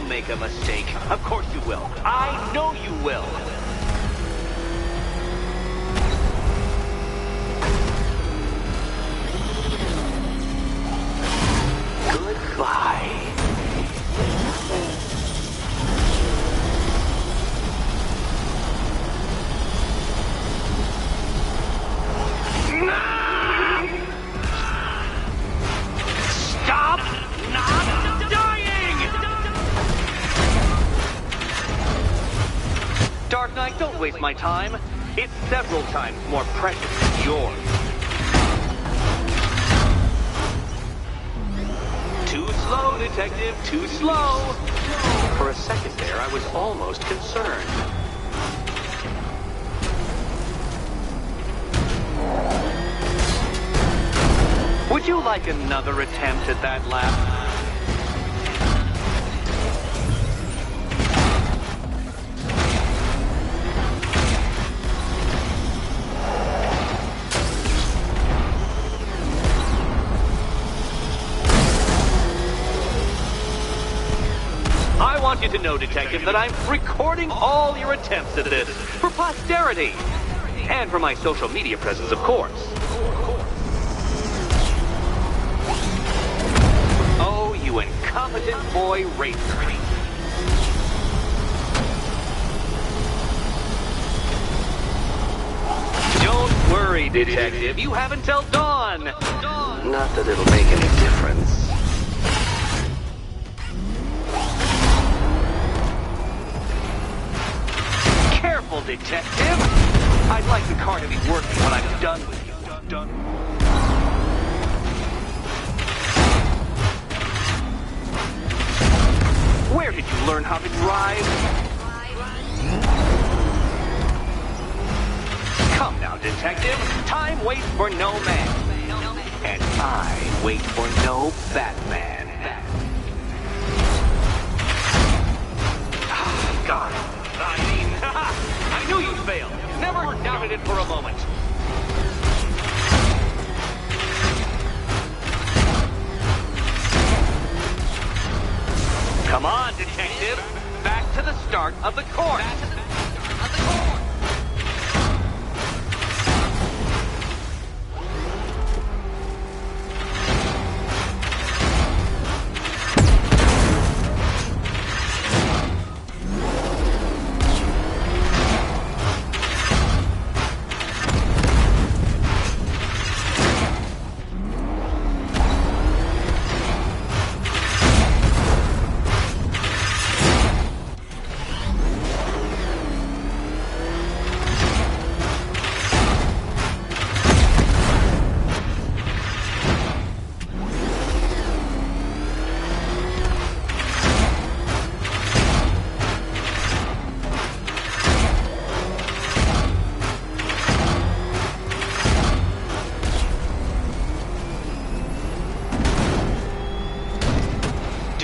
Make a mistake. Of course you will. I know you will. Goodbye. Stop not dying! Dark Knight, don't waste my time. It's several times more precious than yours. Too slow, Detective, too slow. For a second there, I was almost concerned. Would you like another attempt at that lap? I want you to know, Detective, that I'm recording all your attempts at this for posterity. And for my social media presence, of course. Oh, you incompetent boy racer. Don't worry, Detective. You have until dawn. Not that it'll make any difference. Careful, Detective. I'd like the car to be working when I'm done with you. Done. Where did you learn how to drive? now, Detective. Time waits for no man. And I wait for no Batman. God. I knew you'd fail. Never doubted it for a moment. Come on, Detective. Back to the start of the course.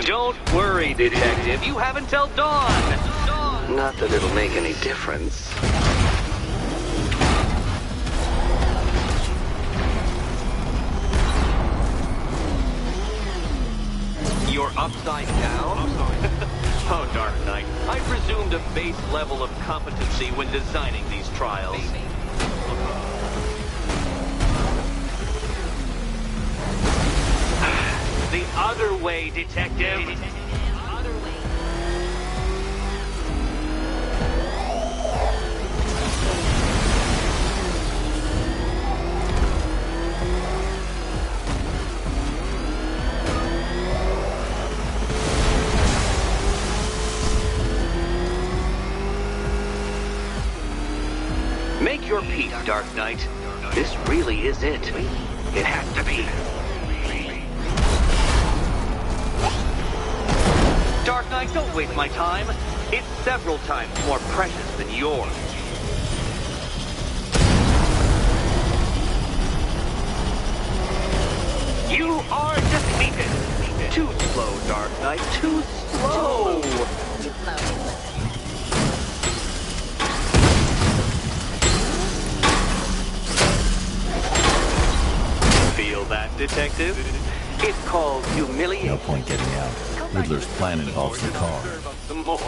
Don't worry, Detective. You have until dawn. Not that it'll make any difference. You're upside down? Oh, Dark Knight. I presumed a base level of competency when designing these trials. The other way, Detective. Make your peace, Dark Knight. This really is it. It has to be. Dark Knight, don't waste my time. It's several times more precious than yours. You are defeated. Too slow, Dark Knight. Too slow. Feel that, Detective? It's called humiliation. No point getting out. Riddler's plan involves the car. Some more.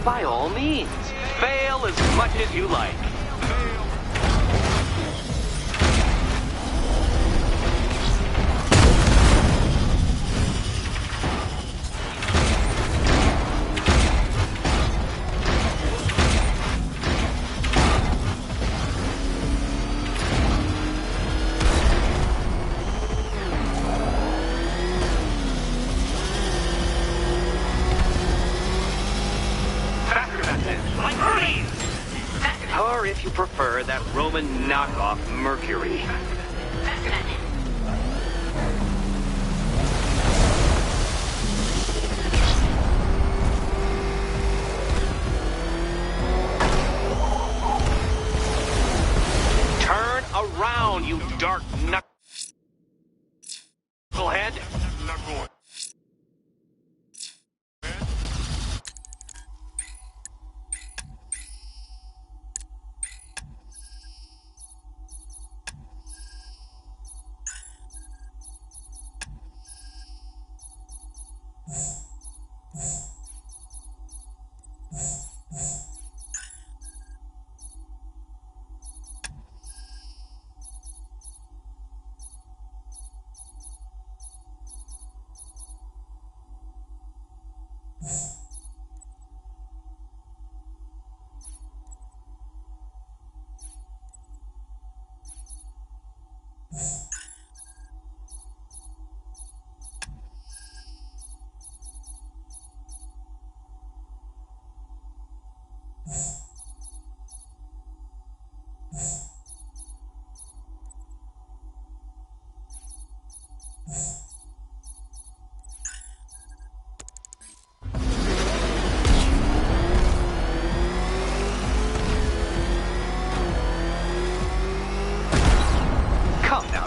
By all means, fail as much as you like. Like freeze! her that Roman knockoff Mercury. Turn around, you dark knucklehead!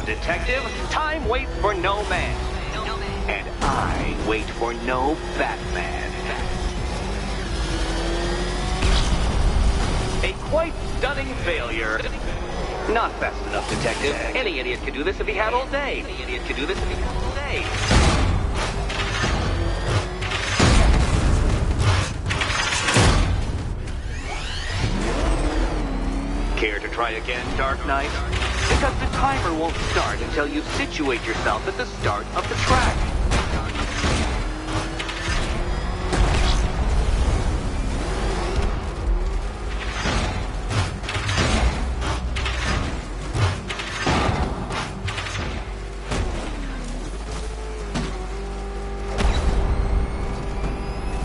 Detective, time waits for no man. And I wait for no Batman. A quite stunning failure. Not fast enough, Detective. Any idiot could do this if he had all day. Any idiot could do this if he had all day. Care to try again, Dark Knight? Because the timer won't start until you situate yourself at the start of the track.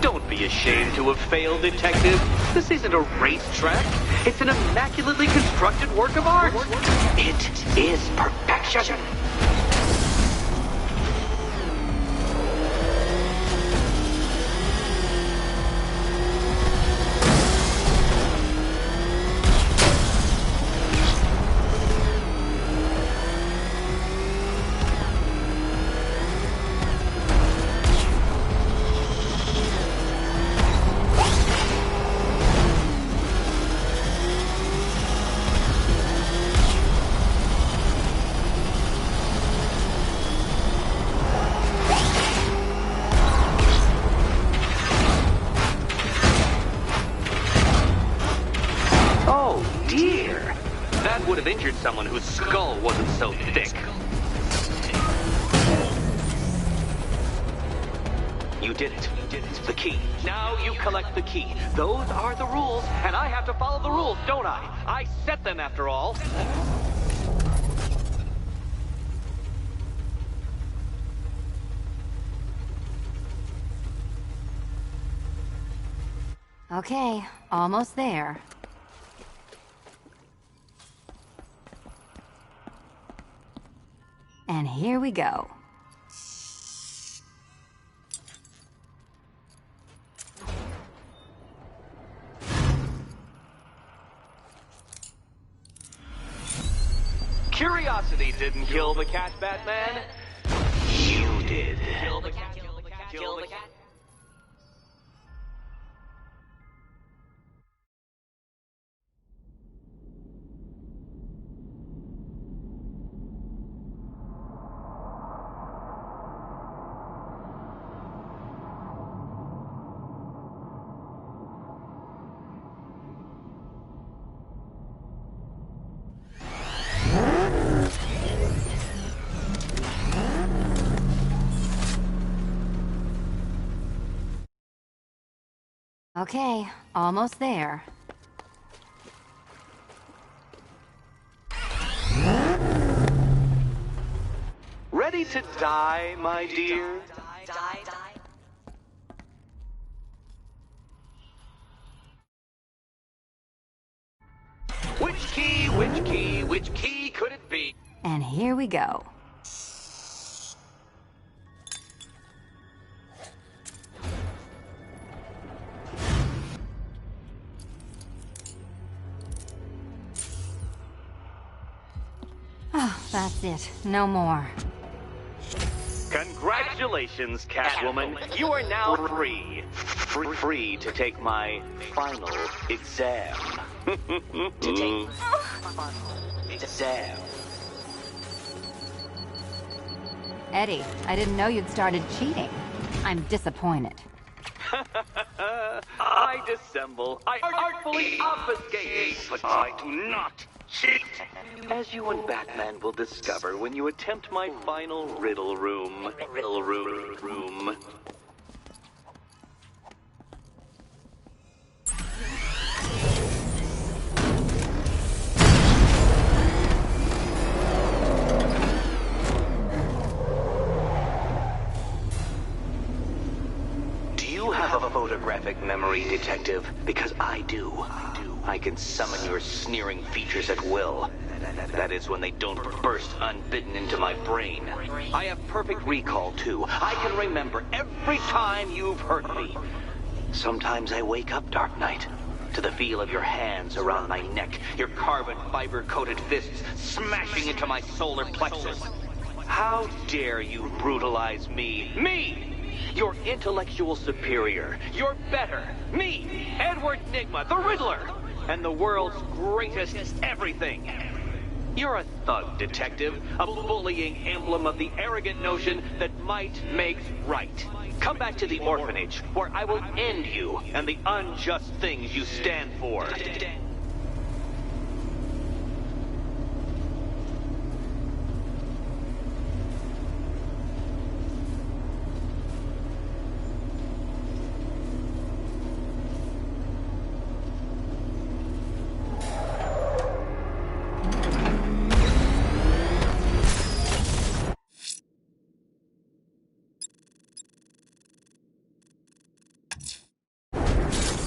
Don't be ashamed to have failed, Detective. This isn't a racetrack. It's an immaculately constructed work of art. It is perfection. Someone whose skull wasn't so thick. You did it. The key. Now you collect the key. Those are the rules, and I have to follow the rules, don't I? I set them, after all. Okay, almost there. And here we go. Curiosity didn't kill the cat, Batman. You did. Kill the cat. Kill the cat. Okay, almost there. Ready to die, my dear? Die. Which key here we go. Oh, that's it. No more. Congratulations, Catwoman. You are now free. Free to take my final exam. To take exam. Eddie, I didn't know you'd started cheating. I'm disappointed. I dissemble. I artfully obfuscate. But I do not cheat. As you and Batman will discover when you attempt my final riddle room. Riddle room. Do you have a photographic memory, Detective? Because I do. I can summon your sneering features at will. That is when they don't burst unbidden into my brain. I have perfect recall, too. I can remember every time you've hurt me. Sometimes I wake up, Dark Knight, to the feel of your hands around my neck, your carbon fiber-coated fists smashing into my solar plexus. How dare you brutalize me? Me! Your intellectual superior. You're better. Me, Edward Nygma, the Riddler, and the world's greatest everything. You're a thug, Detective, a bullying emblem of the arrogant notion that might makes right. Come back to the orphanage, where I will end you and the unjust things you stand for.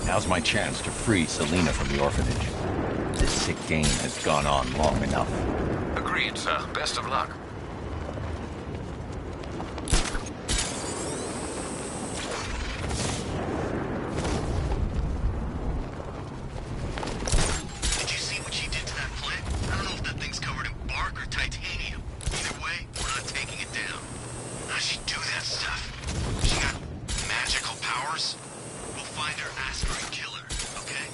Now's my chance to free Selina from the orphanage. This sick game has gone on long enough. Agreed, sir. Best of luck. Did you see what she did to that plant? I don't know if that thing's covered in bark or titanium. Either way, we're not taking it down. How'd she do that stuff? She got magical powers? We'll find her, ask her, and kill her, okay?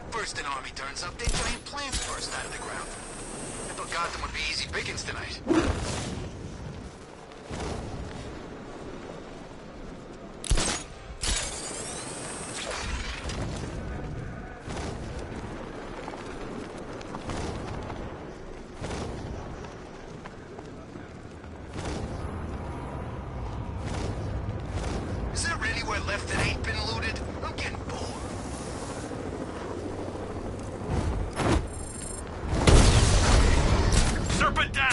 First an army turns up, then giant plants burst out of the ground. I thought Gotham would be easy pickings tonight. Is there anywhere left that ain't been looted? I'm getting bored. Serpent down!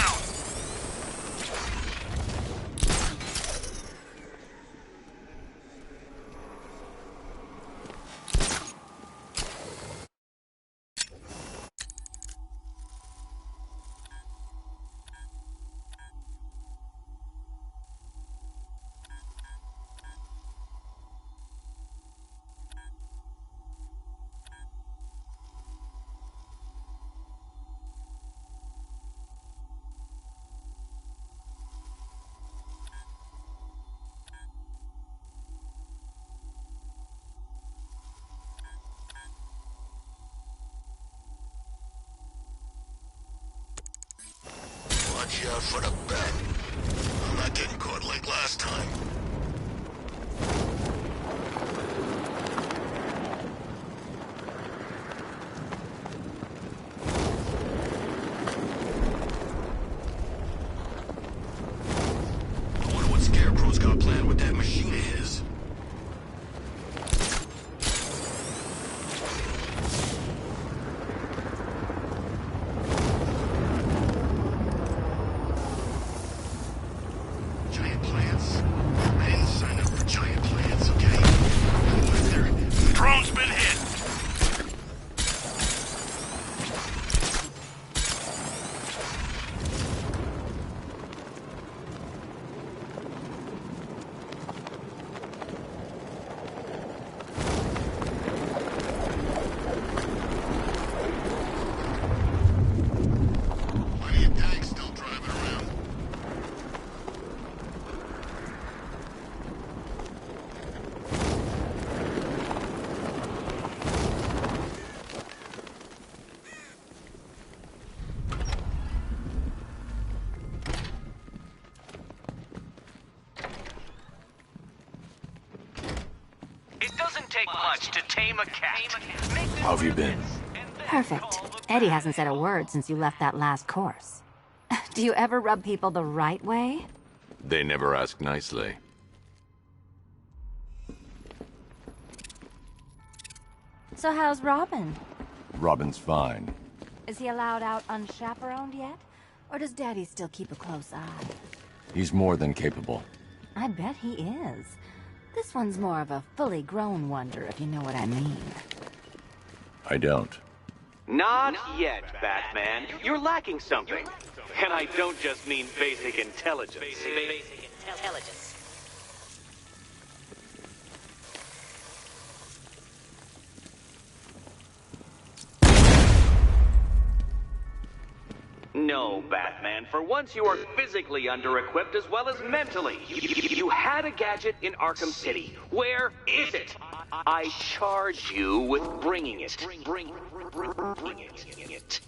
Watch out for the bat. I'm not getting caught like last time. I wonder what Scarecrow's got planned with that machine of his. take much to tame a cat. How have you been? Perfect. Eddie hasn't said a word since you left that last course. Do you ever rub people the right way? They never ask nicely. So how's Robin? Robin's fine. Is he allowed out unchaperoned yet? Or does Daddy still keep a close eye? He's more than capable. I bet he is. This one's more of a fully grown wonder, if you know what I mean. I don't. Not yet, Batman. You're lacking something. And I don't just mean basic intelligence. Basic intelligence. No, Batman. For once, you are physically under-equipped as well as mentally. You had a gadget in Arkham City. Where is it? I charge you with bringing it. Bringing it.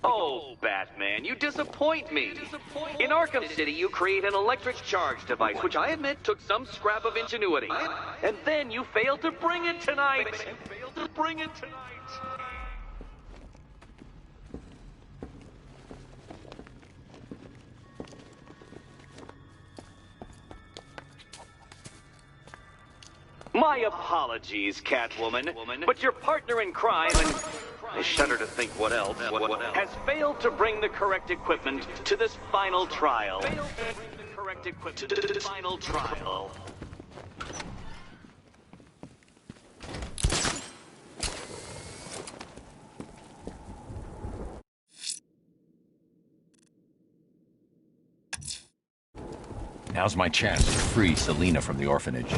Oh, Batman, you disappoint me. In Arkham City, you create an electric charge device, which I admit took some scrap of ingenuity. And then you failed to bring it tonight. My apologies, Catwoman, but your partner in crime, and I shudder to think what else, has failed to bring the correct equipment to this final trial. Now's my chance to free Selina from the orphanage.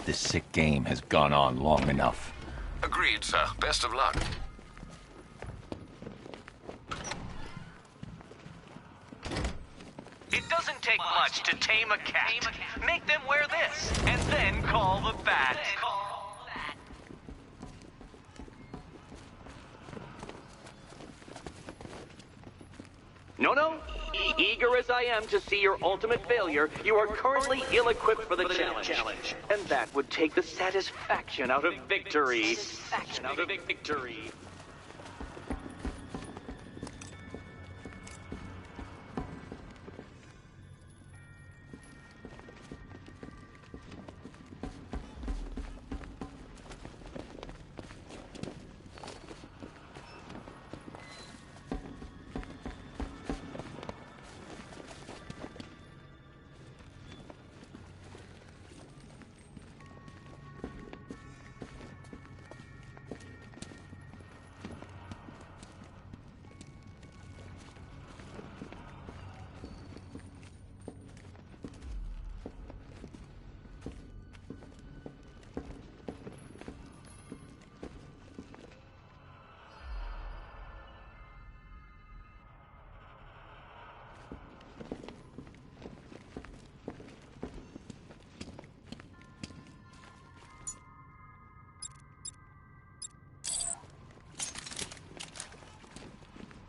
This sick game has gone on long enough. Agreed, sir. Best of luck. It doesn't take much to tame a cat. Make them wear this, and then call the bat. No. Eager as I am to see your ultimate failure, you are currently ill-equipped for the challenge. And that would take the satisfaction out of victory.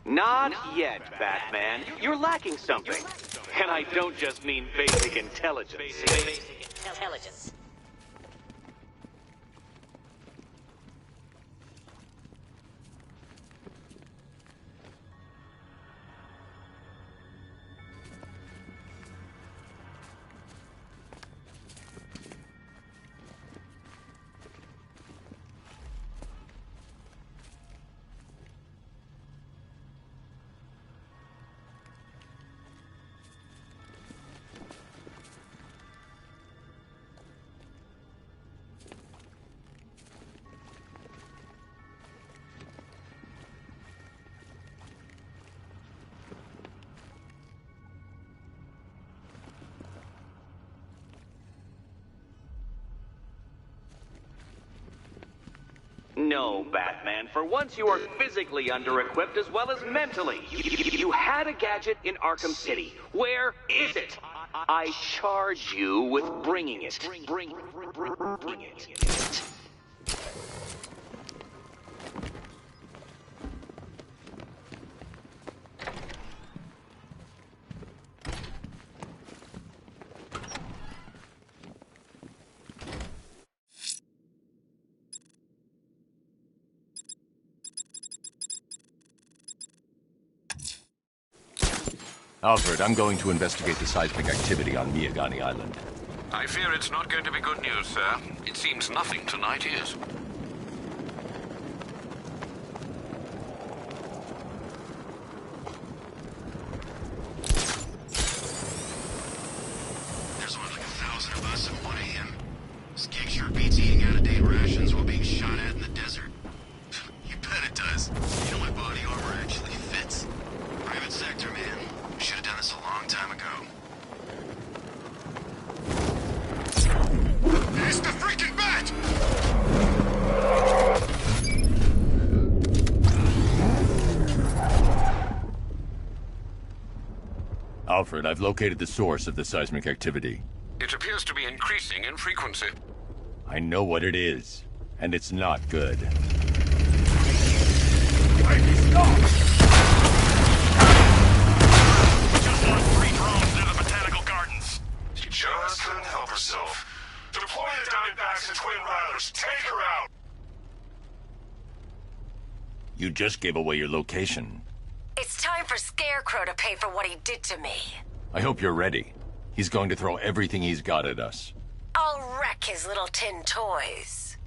Not yet, Batman. You're lacking something. And I don't just mean basic intelligence. Basic intelligence. No, Batman. For once, you are physically under-equipped as well as mentally. You had a gadget in Arkham City. Where is it? I charge you with bringing it. Bring it. Alfred, I'm going to investigate the seismic activity on Miagani Island. I fear it's not going to be good news, sir. It seems nothing tonight is. There's only like 1,000 of us at 1 a.m. This gig sure beats eating out-of-date rations while being shot at in the desert. You bet it does. You know my body armor actually fits. Private sector, man. We should have done this a long time ago. It's the freaking bat! Alfred, I've located the source of the seismic activity. It appears to be increasing in frequency. I know what it is, and it's not good. Just launched 3 drones into the botanical gardens. She just couldn't help herself. Deploy the Diamondbacks and Twin Rattlers. Take her out! You just gave away your location. It's time for Scarecrow to pay for what he did to me. I hope you're ready. He's going to throw everything he's got at us. I'll wreck his little tin toys.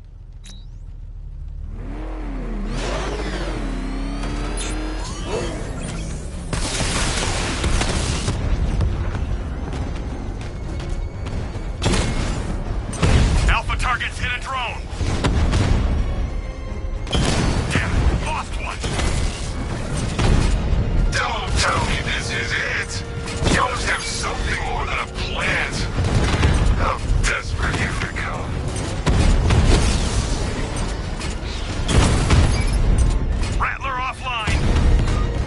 Alpha targets hit a drone. Damn it, lost one. Don't tell me this is it. You always have something more than a plant. How desperate you've become. Rattler offline.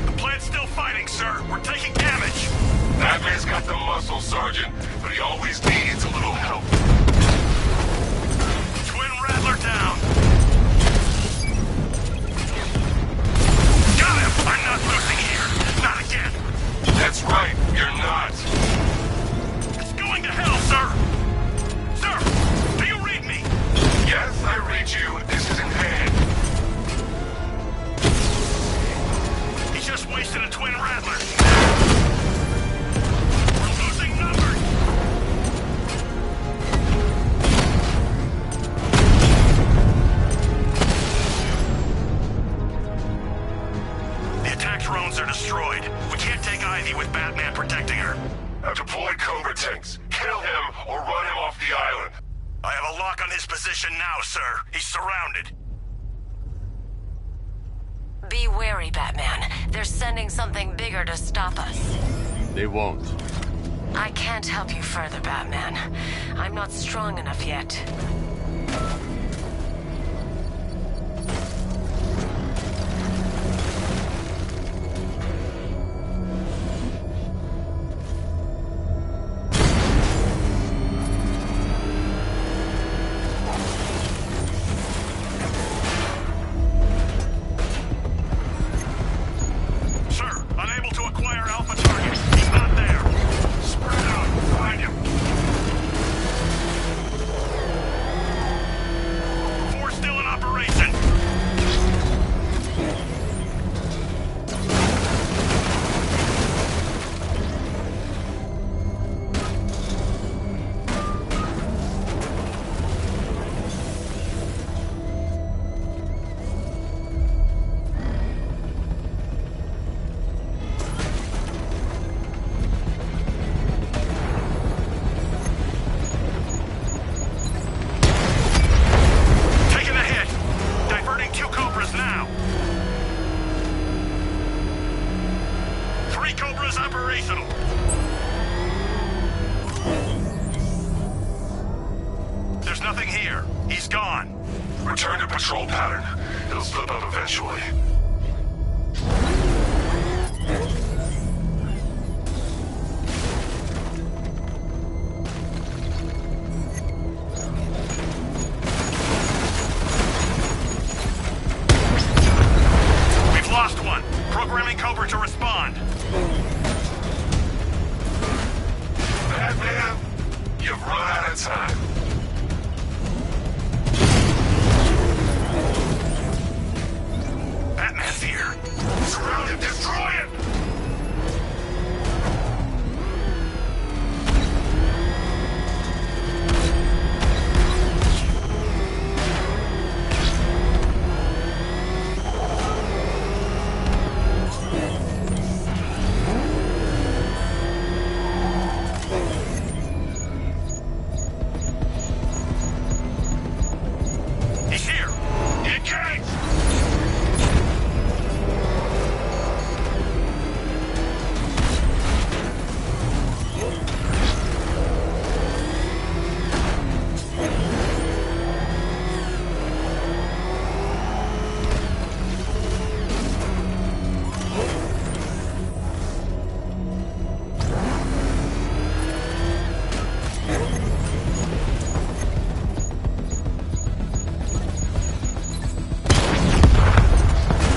The plant's still fighting, sir. We're taking damage. That man's got the muscle, Sergeant, but he always needs a little help. Twin Rattler down. Got him! I'm not losing here. Not again. That's right. You're not. It's going to hell, sir. Sir, do you read me? Yes, I read you. This is in hand. He just wasted a Twin Rattler. We're losing numbers. The attack drones are destroyed. We can't take Ivy with Batman protecting her. I've deployed Cobra tanks. Kill him or run him off the island. I have a lock on his position now, sir. He's surrounded. Be wary, Batman. They're sending something bigger to stop us. They won't. I can't help you further, Batman. I'm not strong enough yet. Sir, unable to acquire Alpha target. He's not there. Spread out. Find him. Force still in operation. Taking a hit. Diverting 2 Cobras now. 3 Cobras operational. There's nothing here. He's gone. Return to patrol pattern. It'll slip up eventually. We've lost one. Programming Cobra to respond. Batman, you've run out of time. Batman's here. Surround him, destroy him! He's here. Engage!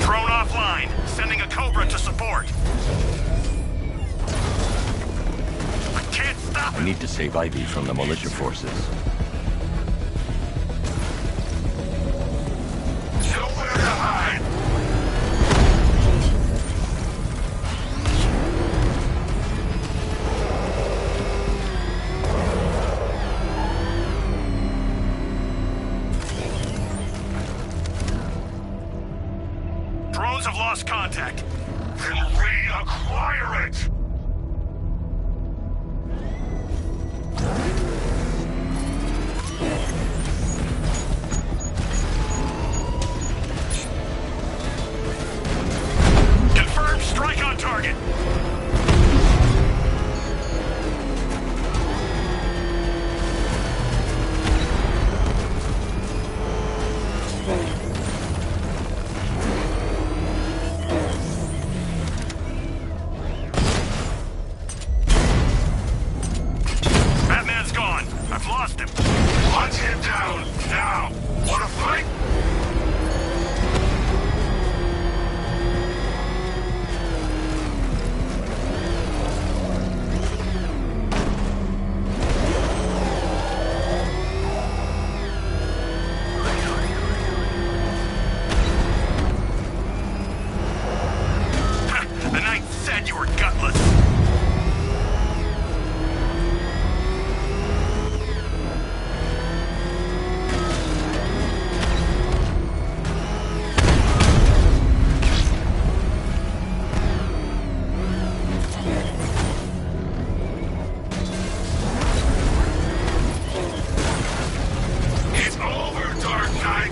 Drone offline. Sending a Cobra to support. I can't stop I him. need to save Ivy from the militia forces. Nowhere to hide! Drones have lost contact. Then reacquire it! Confirmed strike on target. Batman's gone. I've lost him. Hunt him down, now! Wanna fight? The knight said you were gutless. It's over, Dark Knight!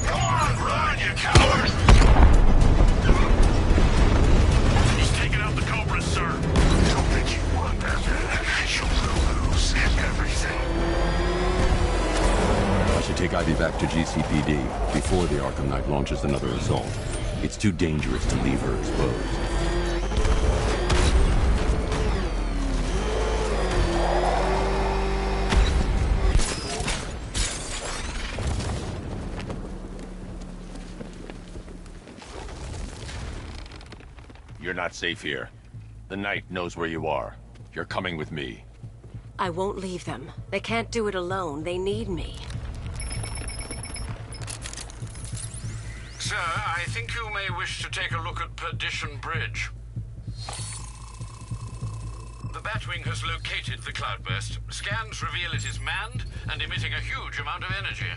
Come on, run, you coward! He's taken out the Cobras, sir. Don't think you won, Batman. You will lose everything. I should take Ivy back to GCPD before the Arkham Knight launches another assault. It's too dangerous to leave her exposed. You're not safe here. The Knight knows where you are. You're coming with me. I won't leave them. They can't do it alone. They need me. Sir, I think you may wish to take a look at Perdition Bridge. The Batwing has located the cloudburst. Scans reveal it is manned and emitting a huge amount of energy.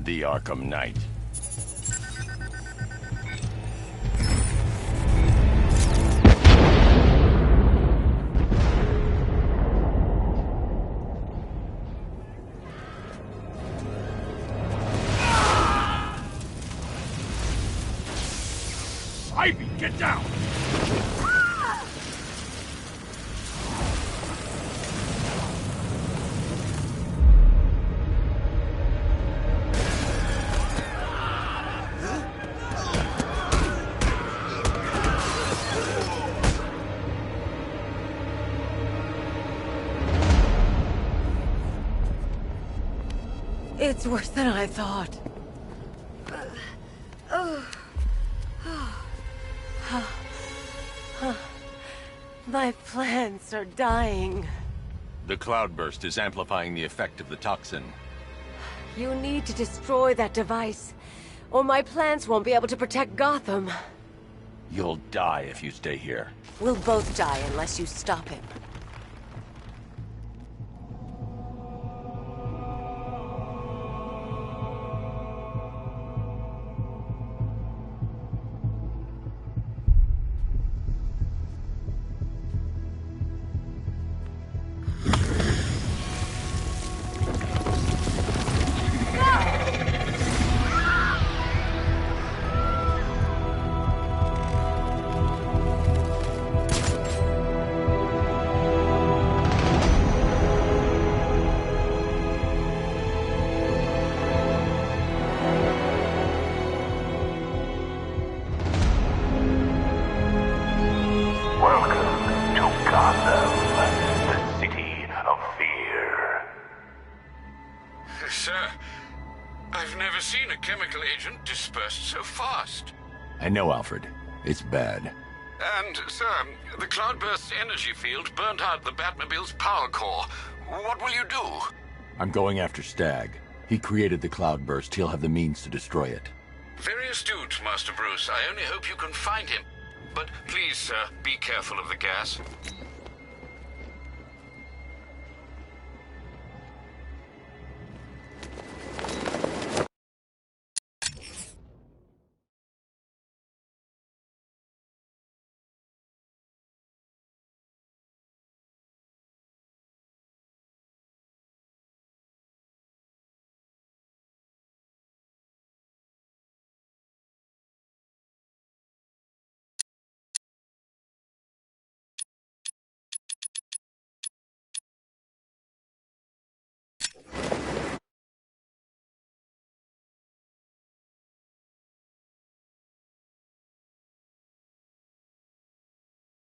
the Arkham Knight. Ivy, get down! It's worse than I thought. My plants are dying. The cloudburst is amplifying the effect of the toxin. You need to destroy that device, or my plants won't be able to protect Gotham. You'll die if you stay here. We'll both die unless you stop him. Sir, I've never seen a chemical agent dispersed so fast. I know, Alfred. It's bad. And, sir, the cloudburst's energy field burned out the Batmobile's power core. What will you do? I'm going after Stag. He created the cloudburst. He'll have the means to destroy it. Very astute, Master Bruce. I only hope you can find him. But please, sir, be careful of the gas.